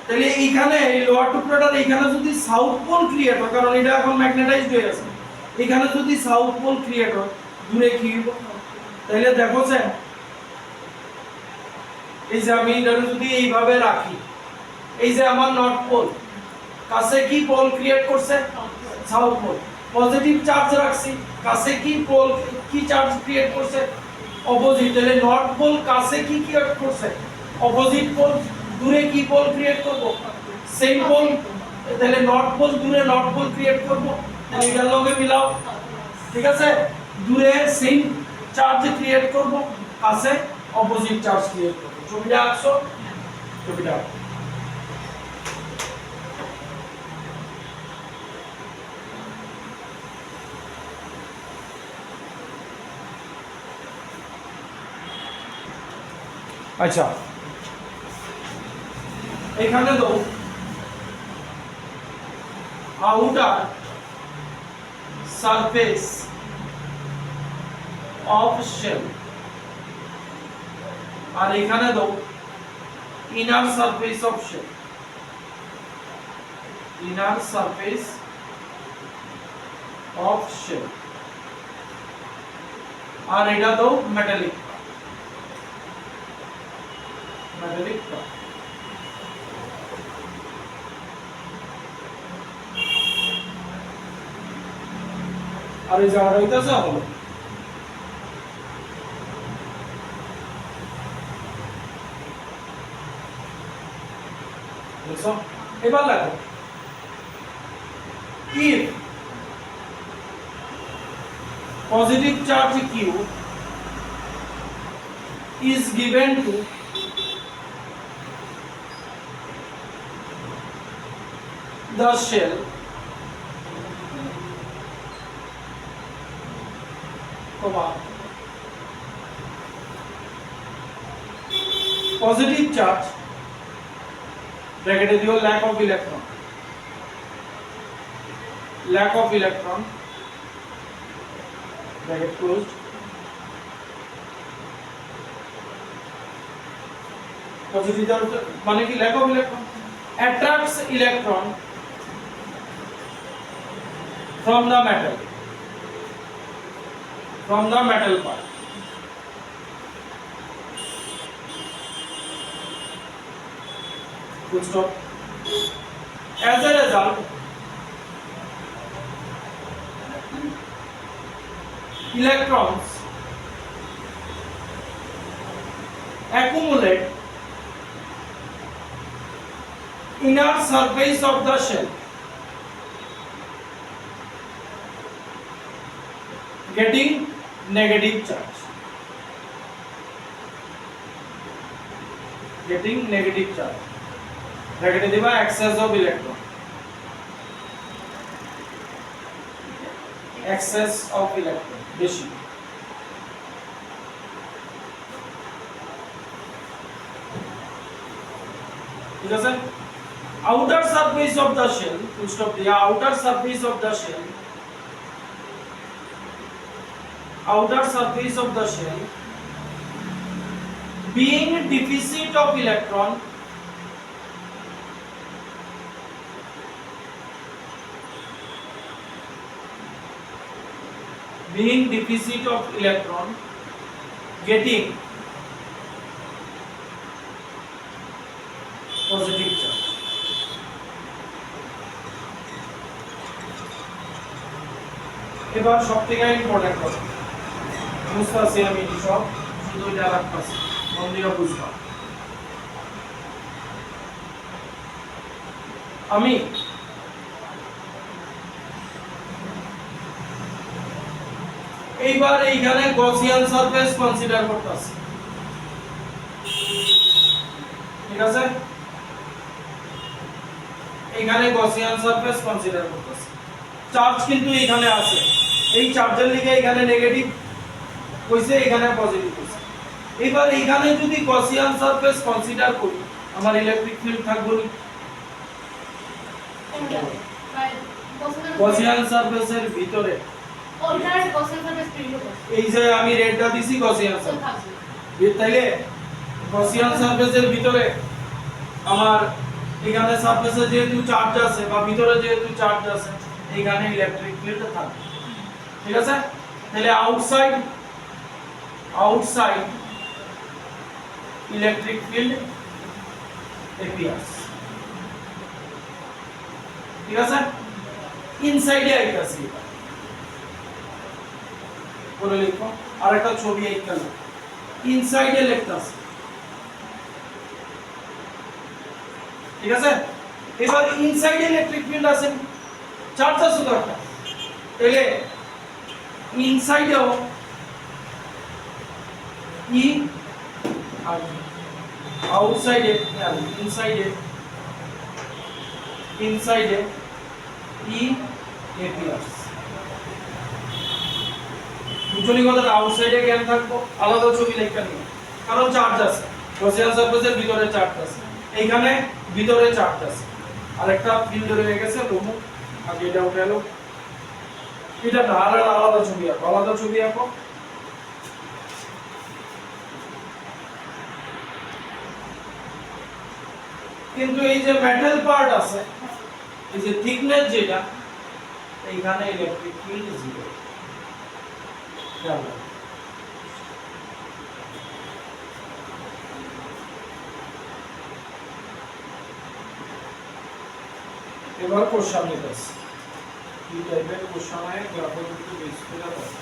তাহলে এইখানে এই লোয়ার টুকরাটার এখানে যদি সাউথ পোল ক্রিয়েট হয়, কারণ এটা এখন ম্যাগনেটাইজড হয়ে আছে, এখানে যদি সাউথ পোল ক্রিয়েট হয়, দূরে কি হইব? তাহলে দেখো যে এই যে আমি এটা যদি এইভাবে রাখি, এই যে আমার নর্থ পোল কাছে কি পোল ক্রিয়েট করছে? South pole. পজিটিভ চার্জ রাখছি, কাছে কি পোল কি চার্জ ক্রিয়েট করছে? অপোজিট। তাহলে নর্থ পোল কাছে কি ক্রিয়েট করছে? Opposite pole. দূরে কি পোল ক্রিয়েট করব? Same pole. তাহলে নর্থ পোল দূরে নর্থ পোল ক্রিয়েট করব। তাহলে এটার লগে মিলাও। ঠিক আছে, দূরে সেম চার্জ ক্রিয়েট করব, কাছে অপোজিট চার্জ ক্রিয়েট করব। ছবিটা আঁকছো? ছবিটা আচ্ছা, এখানে তো আউটার সারফেস অফ শেল, আর এখানে তো inner surface of shell, inner surface of shell, আর এটা তো মেটালিক মেটালিক আর এই জায়গাটা হইতাছে হলো দেখছো। এবার দেখো, if positive charge q is given to the shell, positive charge ব্র্যাকেটে দিও lack of electron, lack of electron bracket closed, positive charge মানে কি lack of electron attracts electron from the metal part, full stop. As a result, electrons accumulate inner surface of the shell, getting negative charge, getting negative charge. ব্র্যাকেটে দিবা excess of electron, excess of electron বেশি। ঠিক আছে, outer surface of the shell, full stop দিয়া, outer surface of the shell, outer surface of the shell being deficit of electron, being deficit of electron, getting positive charge. এবার সবথেকে important কথা বুঝতেছি আমি সব, শুধু এটা রাখতেছি, মন দিয়ে বুঝবা। আমি এইবার এইখানে গসিয়ান সারফেস কনসিডার করতেছি। ঠিক আছে, এইখানে গসিয়ান সারফেস কনসিডার করতেছি। চার্জ কিন্তু এখানে আছে, এই চার্জের লিগে এখানে নেগেটিভ কইছে, এখানে পজিটিভ কইছে। এবার এখানে যদি গসিয়ান সারফেস কনসিডার করি আমার ইলেকট্রিক ফিল্ড থাকবে না গসিয়ান সারফেসের ভিতরে অল্টারনেট গসিয়ান সারফেস তৈরি হবে এই যে আমি রেডটা দিছি গসিয়ান তো সারফেস থাকবে তাইলে গসিয়ান সারফেসের ভিতরে আমার এখানে সারফেসে যেহেতু চার্জ আছে বা ভিতরে যেহেতু চার্জ আছে এখানে ইলেকট্রিক ফিল্ড থাকবে ঠিক আছে তাহলে আউটসাইড ইলেকট্রিক ফিল্ড appears ঠিক আছে ইনসাইডে আইতাছি বলে লিখো আরেকটা ছবি আইতাছে ইনসাইডে লিখতাছি ঠিক আছে এবার ইনসাইডে ইলেকট্রিক ফিল্ড আছে চার্জ আছে তো একটা তাহলে ইনসাইডেও ই আর আউটসাইডে ইনসাইডে ই appears দুজনই কথা আউটসাইডে কেন থাকবো আলাদা ছবি লেখা নেই কারণ চার্জ আছে গসিয়ান সারফেসের ভিতরে চার্জ আছে এইখানে ভিতরে চার্জ আছে আরেকটা ফিল্ড রয়ে গেছে লোমু আগে এটা উঠে এলো এটা না আলাদা ছবি আঁকো কিন্তু এই যে মেটাল পার্ট আছে এই যে থিকনেস যেটা এইখানে ইলেকট্রিক ফিল্ড জিরো জানো এবার কোশ্চেন নিতেছি কি টাইপের কোশ্চেন আয় গ্রাফের একটু বেস করে দাও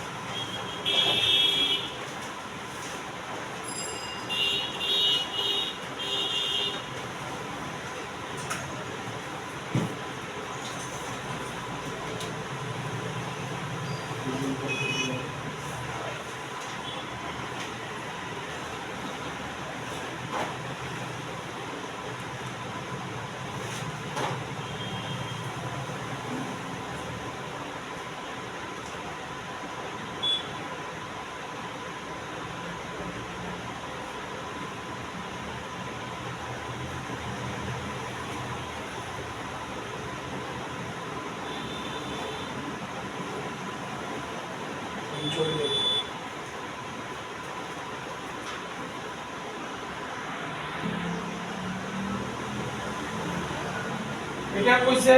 এটা কইছে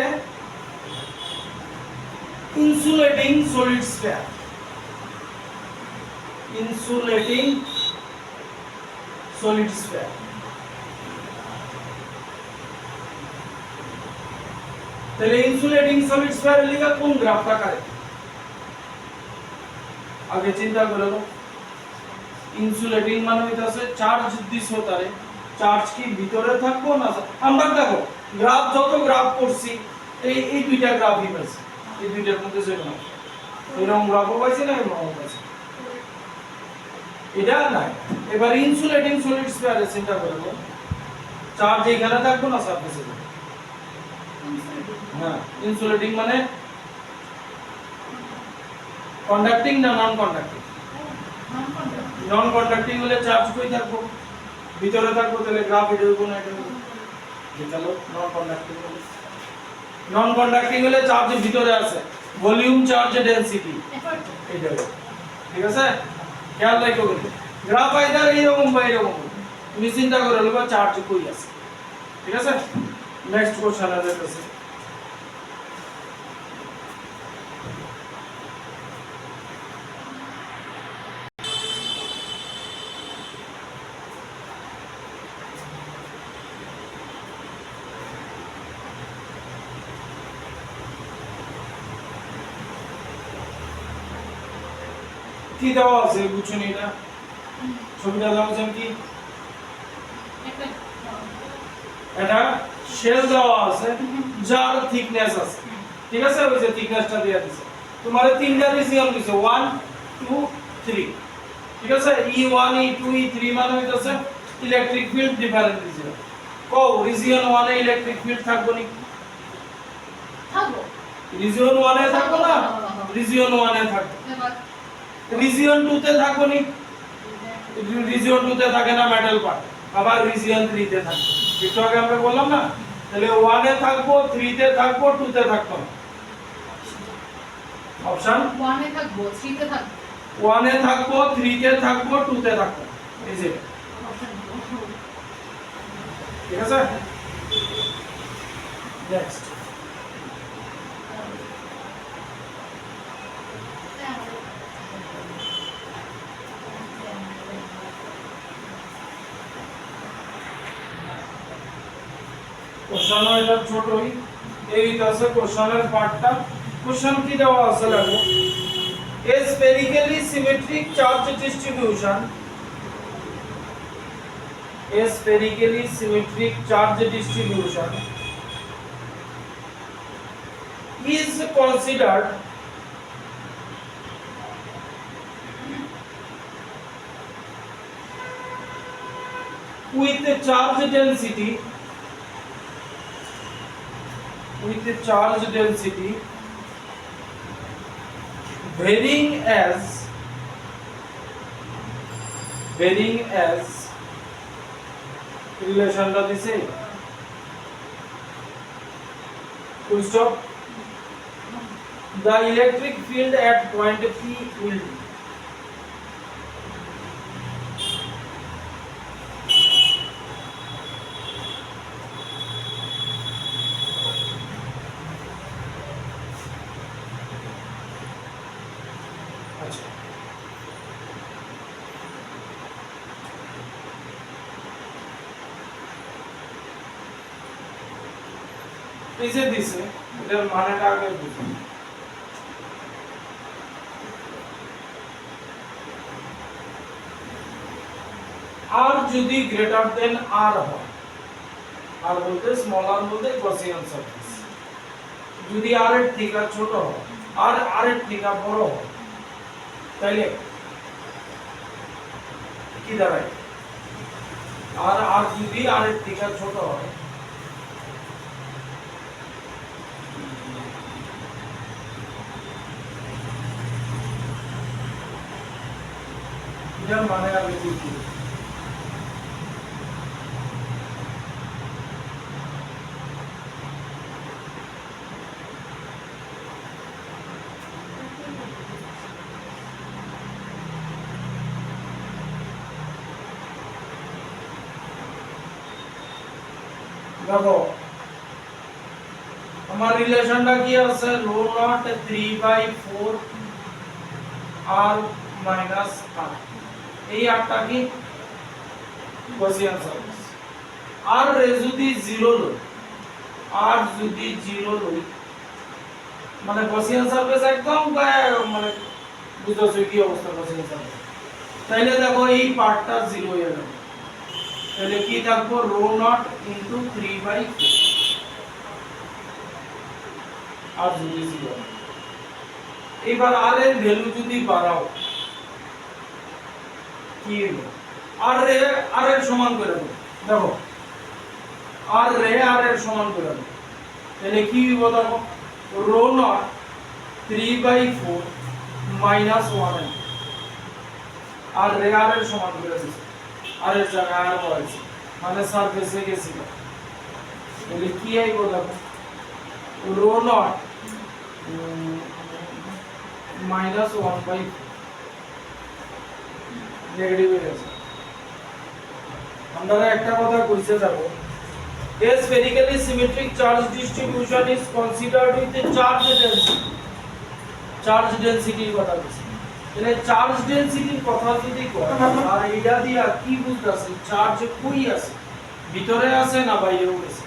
ইনসুলেটিং সলিড স্ফিয়ার তাহলে ইনসুলেটিং সলিড স্ফিয়ার লিখা কোন গ্রাফটা কারেক্ট আগে চিন্তা করে লো ইনসুলেটিং মানে হইতাছে চার্জ দিছো তারে চার্জ কি ভিতরে থাকবো না আমরা দেখো গ্রাফ যত গ্রাফ করছি এই দুইটা গ্রাফই পাইছি এই দুইটার মধ্যে যেটা না এরকম গ্রাফও পাইছি না এরকম পাইছি এটা নাই এবার ইনসুলেটিং সলিড স্ফিয়ারে চিন্তা করে লো চার্জ এখানে থাকবো না সারফেসে হ্যাঁ ইনসুলেটিং মানে কন্ডাক্টিং না নন কন্ডাক্টিং হলে চার্জ কই থাকবো ভিতরে থাকবো তাহলে গ্রাফ এটা হইব না এটা চলো নন কন্ডাক্টিং হলে চার্জ ভিতরে আছে ভলিউম চার্জ ডেনসিটি এটা ঠিক আছে খেয়াল রাখো গ্রাফ আইদার এইরকম বা এরকম তুমি চিন্তা করে লবা চার্জ কই আছে ঠিক আছে নেক্সট কোশ্চেন আছে কি দেওয়া আছে বুঝছো নি এটা ছবিটা দেওয়া আছে কি এটা শেল দেওয়া আছে যার থিকনেস আছে ঠিক আছে ওই যে থিকনেসটা দেয়া দিছে তোমার তিনটা রিজিয়ন দিছে 1 2 3 ঠিক আছে E1 E2 E3 মানে হইতাছে ইলেকট্রিক ফিল্ড ডিফারেন্ট রিজিয়ন কো রিজিয়ন 1 এ ইলেকট্রিক ফিল্ড থাকবে নি থাকবো রিজিয়ন 1 এ থাকবে না রিজিয়ন 1 এ থাকবে রিজিয়ন 2 তে থাকবে নি রিজিয়ন 2 তে থাকে না মেটাল পার্ট, আবার রিজিয়ন 3 তে থাকে। একটু আগে আমরা বললাম না, তাহলে 1 এ থাকবো, 3 তে থাকবো, 2 তে থাকবো না। অপশন 1 এ থাকবো, 3 তে থাকবো। 1 এ থাকবো, 3 তে থাকবো, 2 তে থাকবো, এই যে অপশন ঠিক আছে। নেক্সট কোশ্চেন এটা ছোটই, এই আছে কোশ্চেনের পার্টটা। কোশ্চেন কি দেওয়া আছে লাগো, a spherically symmetric charge distribution, a spherically symmetric charge distribution is considered with a charge density varying as রিলেশনটা দিছে full stop, the electric field at point P will be আচ্ছা এই যে দিছে এটার মানেটা আগে বুঝুন। আর যদি গ্রেটার দেন আর হয়, আর বলতে স্মল আর বলতে গসিয়ান সারফেস, যদি আর এর থেকে ছোট হয় আর আর এর থেকে বড় হয়, তাইলে কি দাঁড়ায়, আর যদি আর এর থেকে ছোট হয় এটার মানে আগে বুঝুন। দেখো আমার রিলেশনটা কি আছে, রো নট 3/4 আর মাইনাস আর, এই আরটা কি গসিয়ান সারফেস। আর রে যদি 0 লই, আর যদি 0 লই মানে গসিয়ান সারফেস একদম মানে বুঝতেছো কি অবস্থা গসিয়ান সারফেস, তাইলে দেখো এই পার্টটা 0 হয়ে যাবে, তাহলে কি থাকবো রো নট ইনটু 3/4 আর যদি 0। এবার আর এর ভ্যালু যদি বাড়াও কি হবে, আর এর সমান করে দাও, দেখো আর এর সমান করে দাও, তাহলে কি হবে দেখো রো নট 3/4 মাইনাস 1 আর এর সমান করে দিচ্ছে, আর এর জায়গায় আর বসাইছে মানে সারফেসে গেছিল, তাহলে কি আইব দেখো রো নট মাইনাস 1/4 নেগেটিভ হয়ে গেছে। আমরা একটা কথা কইছে দেখো, a spherically symmetric charge distribution is considered with a charge density কথা বলছি, তাহলে চার্জ ডেনসিটির কথা যদি কয় আর এটা দিয়া কি বুঝতাছি, চার্জ কই আছে, ভিতরে আছে না বাইরেও আছে,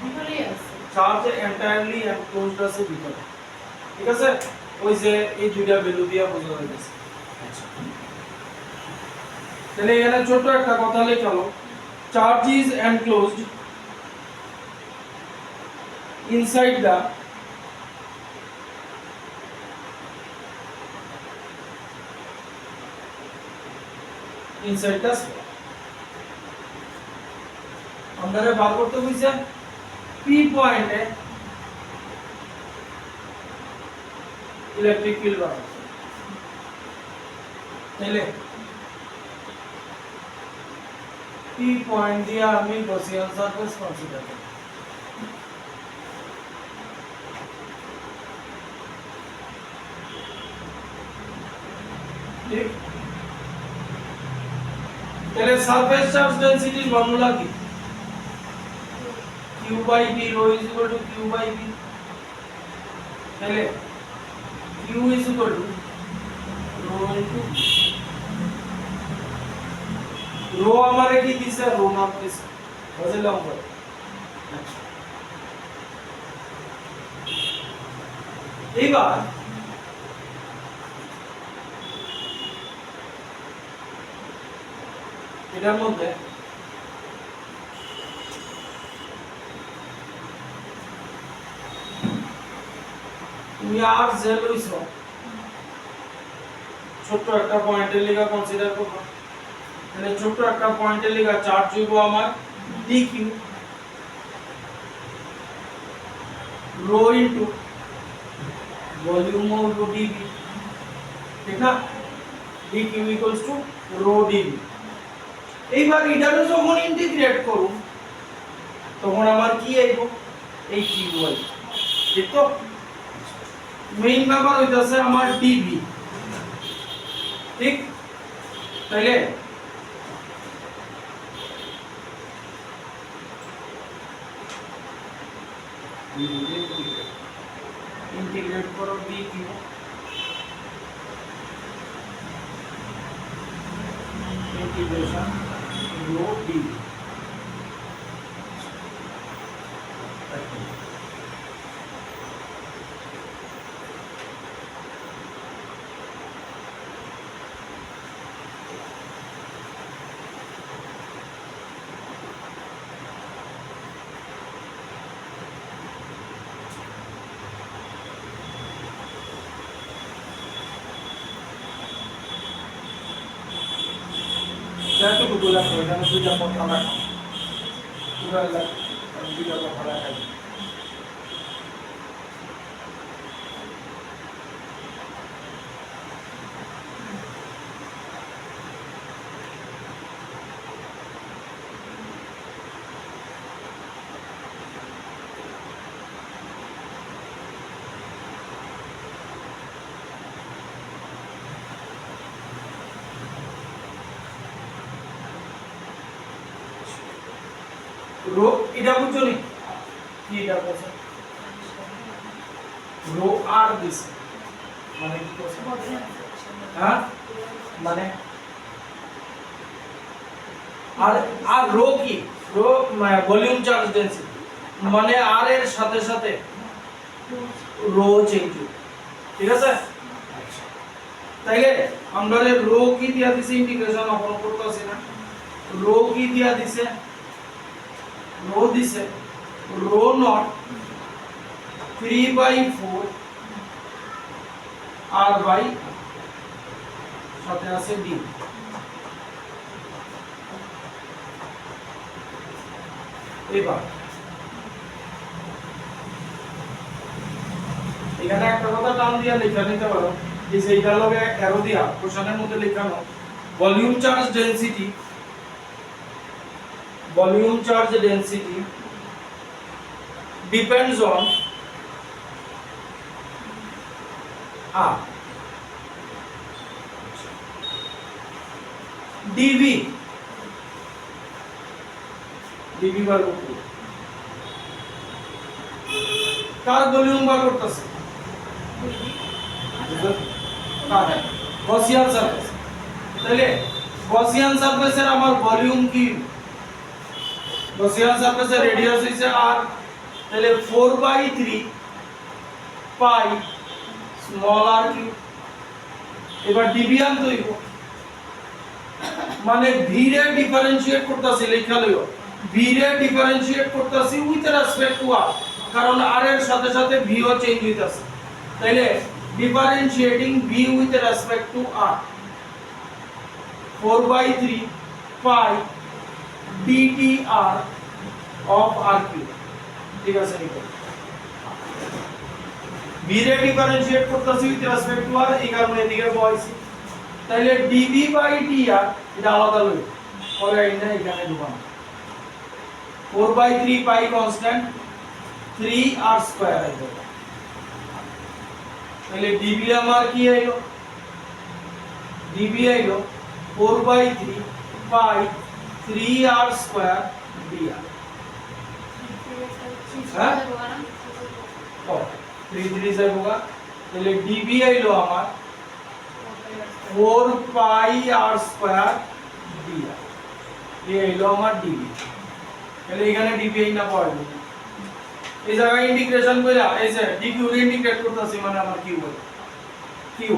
ভিতরেই আছে। চার্জ এন্টায়ারলি এনক্লোজড আছে ভিতরে, ঠিক আছে। ওই যে এই দুইটা ভ্যালু দিয়া বোঝা হয়ে গেছে। আচ্ছা তাহলে এখানে ছোট একটা কথা লেখালো, charge is enclosed inside the inside the sphere। আমাদের বার করতে হইছে পি পয়েন্টে ইলেকট্রিক ফিল্ড বার, তাহলে পি পয়েন্ট দিয়ে আমি গসিয়ান সারফেস কনসিডার করব। ঠিক, তাহলে সারফেস চার্জ ডেনসিটির ফর্মুলা কি? q by d rho is equal to q by v, তাহলে q is equal to rho into rho আমারে কি দিছে, rho নট দিছে, বুঝলাম তো? আচ্ছা, এইবার এটার মধ্যে তুমি আর যে লইছো ছোট একটা পয়েন্টের লিগা কনসিডার করবা, তাহলে ছোট একটা পয়েন্টের লিগা চার্জ হইব আমার dq rho into volume of dv, ঠিক না? dq equals to rho dv। এইবার এটারে যখন ইন্টিগ্রেট করব তখন আমার কি আইব, এই q আইব, ঠিক তো? মেইন ব্যাপার হইতাছে আমার dv, ঠিক? তাইলে ইন্টিগ্রেট করো dq ইন্টিগ্রেশন rho dv। এতটুকু বলা হয়, যেন দুইটা কথা রাখা পুরা দুইটা কথা রাখা। রো এটা বুঝছো নি কি এটা বলছে, রো আর দিস মানে কি বলছে, হ্যাঁ মানে আর আর রো কি, রো ভলিউম চার্জ ডেনসিটি, মানে আর এর সাথে সাথে রো চেঞ্জ, ঠিক আছে? তাইলে আমরা রো কি দিয়া দিছি, ইন্টিগ্রেশন অপন করতেছি না, রো কি দিয়া দিছে, রো দিছে রো নট 3/4 আর বাই সাথে আছে ডি। এবার এখানে একটা কথা টান দিয়া লেখা নিতে পারো, যে এইটার লগে অ্যারো দিয়া কোশ্চেনের মধ্যে লেখানো volume charge density, volume charge density depends on R dv dv বার করতে কার ভলিউম বার করতেছে, গসিয়ান সারফেস। তাহলে গসিয়ান সারফেসের আমার ভলিউম কি, গসিয়ান সারফেসের রেডিয়াস হইছে r, তাহলে 4/3 পাই স্মল r কিউব। এবার dv আনতে হইব, মানে v রে ডিফারেনশিয়েট করতেছি, লেখা লইও v রে ডিফারেনশিয়েট করতেছি উইথ রেসপেক্ট টু r, কারণ r এর সাথে সাথে v ও চেঞ্জ হইতাছে। তাইলে ডিফারেনশিয়েটিং v with respect to r 4/3 pi dtr of r cube, ঠিক আছে? নিকো v রে ডিফারেনশিয়েট করতেছি উইথ রেসপেক্ট টু r, এই কারণে এদিকে বসাইছি। তাহলে ডিবি বাই ডি আর এটা আলাদা লই পরে আইনা এখানে ঢুকানো 4/3 পাই কনস্ট্যান্ট 3 আর স্কয়ার আইবে তাহলে ডিবি আমার কি আইলো ডিবি আইলো 4/3 পাই 3 আর স্কয়ার ডি আর হ্যাঁ ও 3 3 যাইবোগা তাহলে ডিবি আইলো আমার 4 পাই আর স্কয়ার ডি আর এই আইলো আমার ডিবি তাহলে এখানে ডিবি আইনা পাওয়া এই জায়গায় ইন্টিগ্রেশন কইরা এই যে ডি কিউ রে ইন্টিগ্রেট করতেছি মানে আমার কিউ হবে Q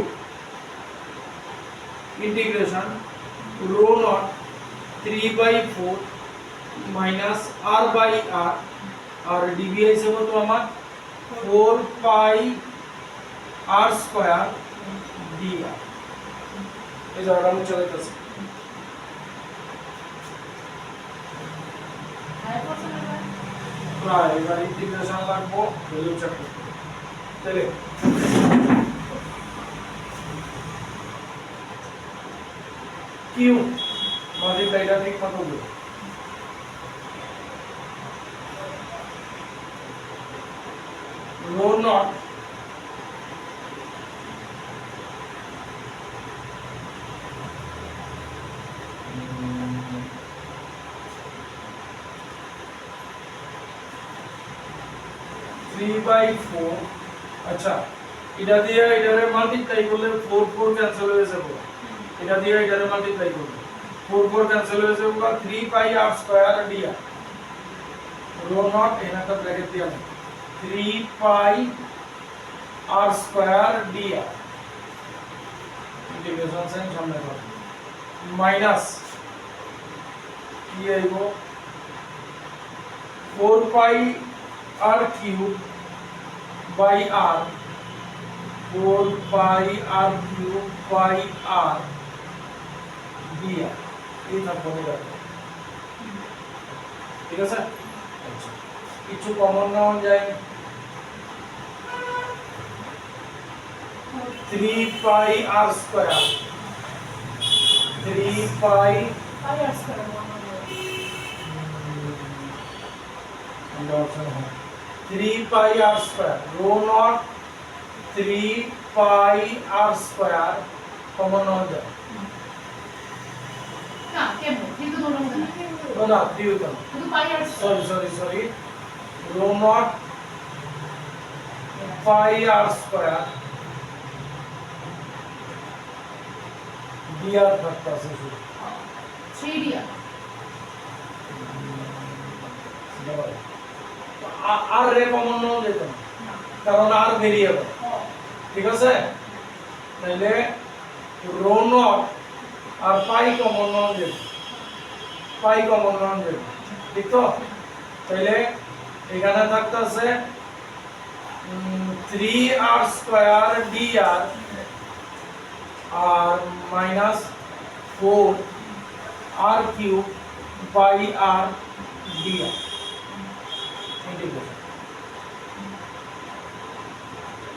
integration rho nought 3/4 minus r by r আর ডিবি হিসেবে তো আমার 4 পাই r স্কয়ার dr এই জায়গাটা আমি চলে যাচ্ছে প্রায় এবার ইন্টিগ্রেশন লাগবো ভ্যালু চেক করতে তাহলে কিউ মাল্টিপ্লাইটা ঠিক মতো হবে rho nought three by four अच्छा এটা দিয়ে এটারে মাল্টিপ্লাই করলে 4 4 ক্যান্সেল হয়ে যাবে এটা দিয়ে এটারে মাল্টিপ্লাই করলে 4 4 ক্যান্সেল হয়ে যাবে 3 pi r square dr rho naught এনাকা ব্র্যাকেট দিয়া 3 pi r square dr integration sign সামনে করব মাইনাস কি আইবো 4 pi r cube by r 4 pi r cube by r dr এই না বলে রাখো ঠিক আছে আচ্ছা কিছু কমন নাও যায় 3 pi r square 3 pi আর স্কয়ার আমরা অপশন হয় 3 pi r square rho naught 3 pi r square common হয়ে যায় না কেমন কিন্তু ধরো না ও না দিও তো শুধু pi R sorry rho naught pi r square dr থাকতা আছে শুধু 3d আর রে কমন নাও যেত না কারণ আর ভেরিয়েবল ঠিক আছে তাহলে rho naught R pi common নাও যেত পাই কমন নাও যেত ঠিক তো তাহলে এখানে থাকতেছে 3r square dr R minus 4r cube by r dr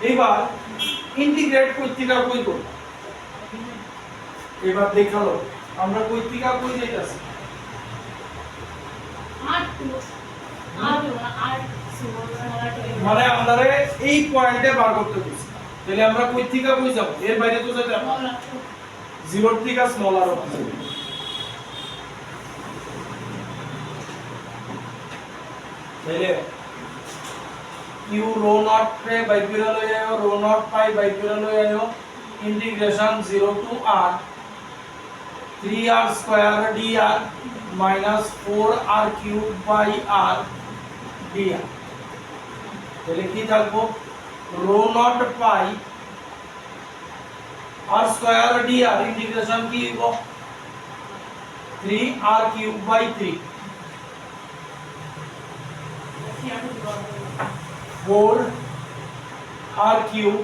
এবার ইন্টিগ্রেট কইতিকা কই করব এবার দেখালো আমরা কইতিকা কই যাইতাছি মানে আমারে এই পয়েন্টে বার করতে বলছি তাহলে আমরা কইতিকা কই যাব এর বাইরে তো যেতে পারবো না জিরোর থেকে স্মল আর অফ তাহলে q rho naught पे बाइक्यूरल हो जाएगा rho naught pi बाइक्यूरल हो जाएगा integration 0 to r 3r square dr minus 4r cube by r dr তাহলে কি থাকবো rho naught pi r square dr integration কি হবে 3r cube by 3 4 r cube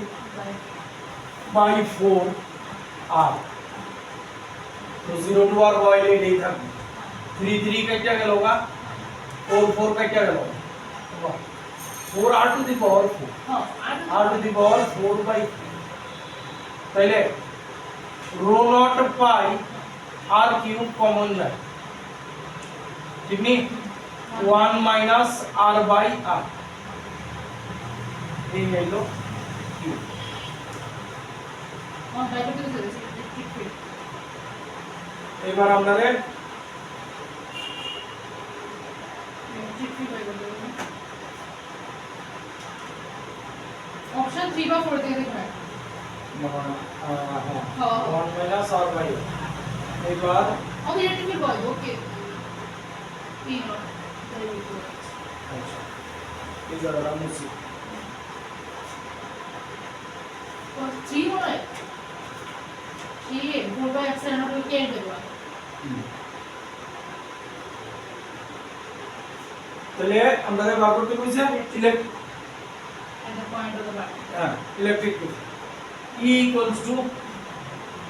by 4 r तो 0 to r বলে এটাই থাকবে 3 3 কেটে গেল গা 4 4 কেটে গেল 4 r to the power 4 r to the power 4 by 3 তাইলে rho nought pi R cube common যায় ঠিক নি 1 মাইনাস আর বাই আর এই হলো কিউব আমার বাইরে থেকে চলেছে ইলেকট্রিক ফিল্ড এবার আপনারে ইলেকট্রিক ফিল্ড বাইরে করতে হবে অপশন 3 বা 4 থেকে দেখবেন হ্যাঁ 1 মাইনাস আর বাই এবার আমাদের ইলেকট্রিক ফিল্ড বল ওকে 3 নট আচ্ছা এই জায়গাটা মুছি 3 মনে হয় 3 4 বাই এপসাইলন নট কে এন্ড দেবো তাহলে আমরা বার করতে কইছে at the point of the bar electric field E equals to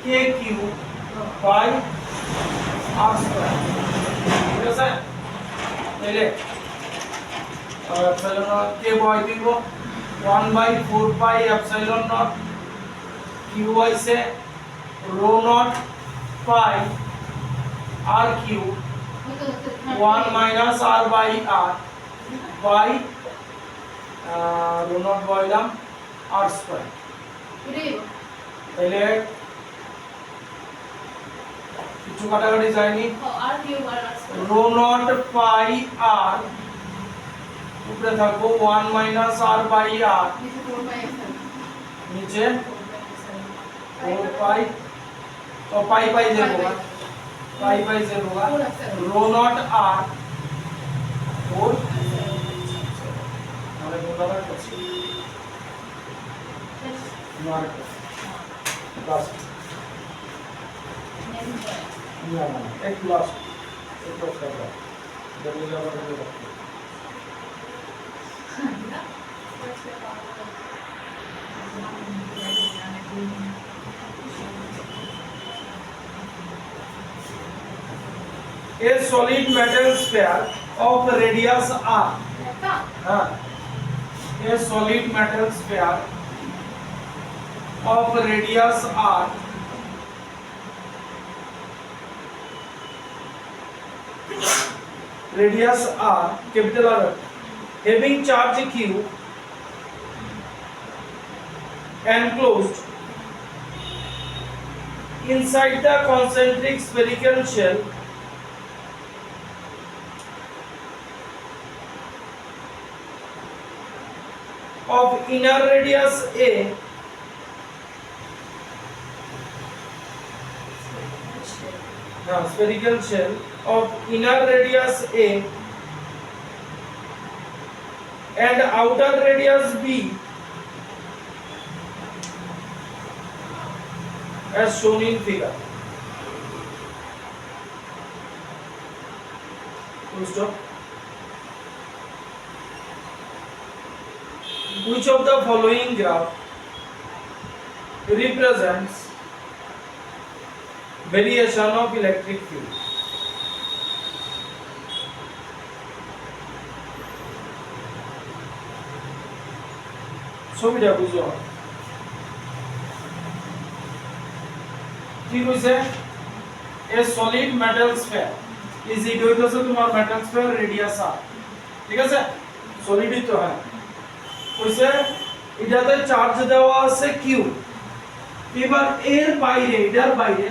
KQ by R square ঠিক আছে তাহলে এপসাইলন নট কে বয় দিব 1 by 4 pi epsilon naught Q হইছে rho naught pi R cube 1 minus R by R by rho naught বইলাম R square এটাই তাহলে কিছু কাটাকাটি যায়নি আর কিউব আর rho naught pi R উপরে থাকবো 1 minus R by R নিচে 4 বাই এপসাইলন নিচে 4 pi तो पाई पाई जे होगा रो नॉट आर 4 हमारे बोला कुछ नॉट लास्ट ना एक लास्ट एक तो कर रहा जल्दी जल्दी A solid metal sphere of radius r a solid metal sphere of radius r capital R having charge q enclosed inside the concentric spherical shell of inner radius a spherical shell of inner radius a and outer radius b as shown in figure. Full stop. Which of the following graph represents variation of electric field? ছবিটা বুঝো কি কইছে a solid metal sphere is equal to তোমার metal sphere radius r ঠিক আছে সলিডই তো হয় কইছে এটাতে চার্জ দেওয়া আছে q এবার এর বাইরে এটার বাইরে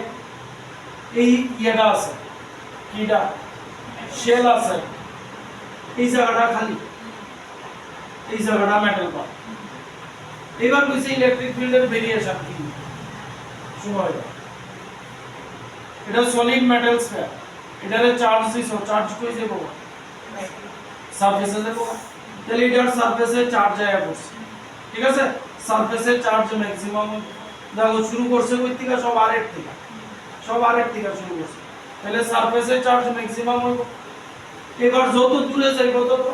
এই ইয়াটা আছে কিটা শেল আছে এই জায়গাটা খালি এই জায়গাটা মেটাল পার্ট এবার কইছে ইলেকট্রিক ফিল্ডের ভেরিয়েশন কি সময় এটা সলিড মেটাল স্ফিয়ার এটারে চার্জ দিছো চার্জ কই যাব সারফেসে যাব তাহলে এটার সারফেসে চার্জ আয়া পড়ছে ঠিক আছে সারফেসে চার্জ ম্যাক্সিমাম দেখো শুরু করছে কই থেকে সব আর থেকে শুরু করছে তাহলে সারফেসে চার্জ ম্যাক্সিমাম হইব এবার যত দূরে যাইব তত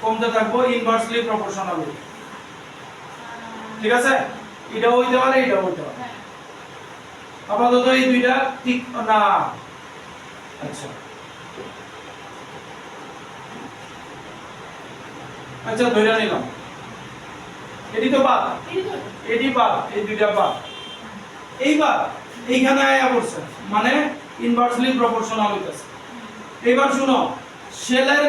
কমতে থাকবো ইনভার্সলি প্রপোর্শনাল ঠিক আছে এটা হইতে পারে এটা হইতে পারে আপাতত এই দুইটা ঠিক না আচ্ছা আচ্ছা ধরে নিলাম এটি তো বাদ এটি বাদ এই দুইটা বাদ এইবার এইখানে আয়া পড়ছে মানে ইনভার্সলি প্রপোর্শনাল হইতাছে। এবার শুনো শেলের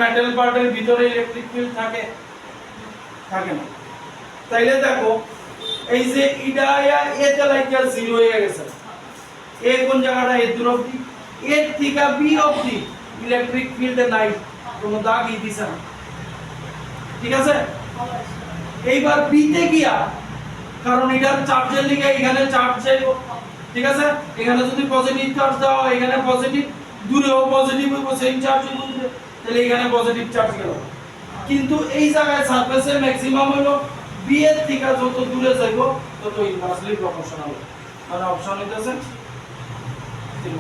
মেটাল পার্টের ভিতরে ইলেকট্রিক ফিল্ড থাকে থাকে না। তাইলে দেখো এই যে ইডা আয়া এতে লাগিয়া 0 হয়ে গেছে, এ কোন জায়গাটা এ দূর অবধি, এর থেকে বি অবধি ইলেকট্রিক ফিল্ডে নাই, কোনো দাগই দিছে না, ঠিক আছে। এইবার বিতে গিয়া কারণ এটার চার্জের লিগে এখানে চার্জ যাইব, ঠিক আছে। এখানে যদি পজিটিভ চার্জ দাও এখানে পজিটিভ, দূরেও পজিটিভ হইব, সেম চার্জ হইব, তাহলে এখানে পজিটিভ চার্জ গেল। কিন্তু এই জায়গায় সারফেসে ম্যাক্সিমাম হলো বি এর থেকে যত দূরে যাইব তত ইনভার্সলি প্রপোর্শনাল, মানে অপশন হইতাছে 3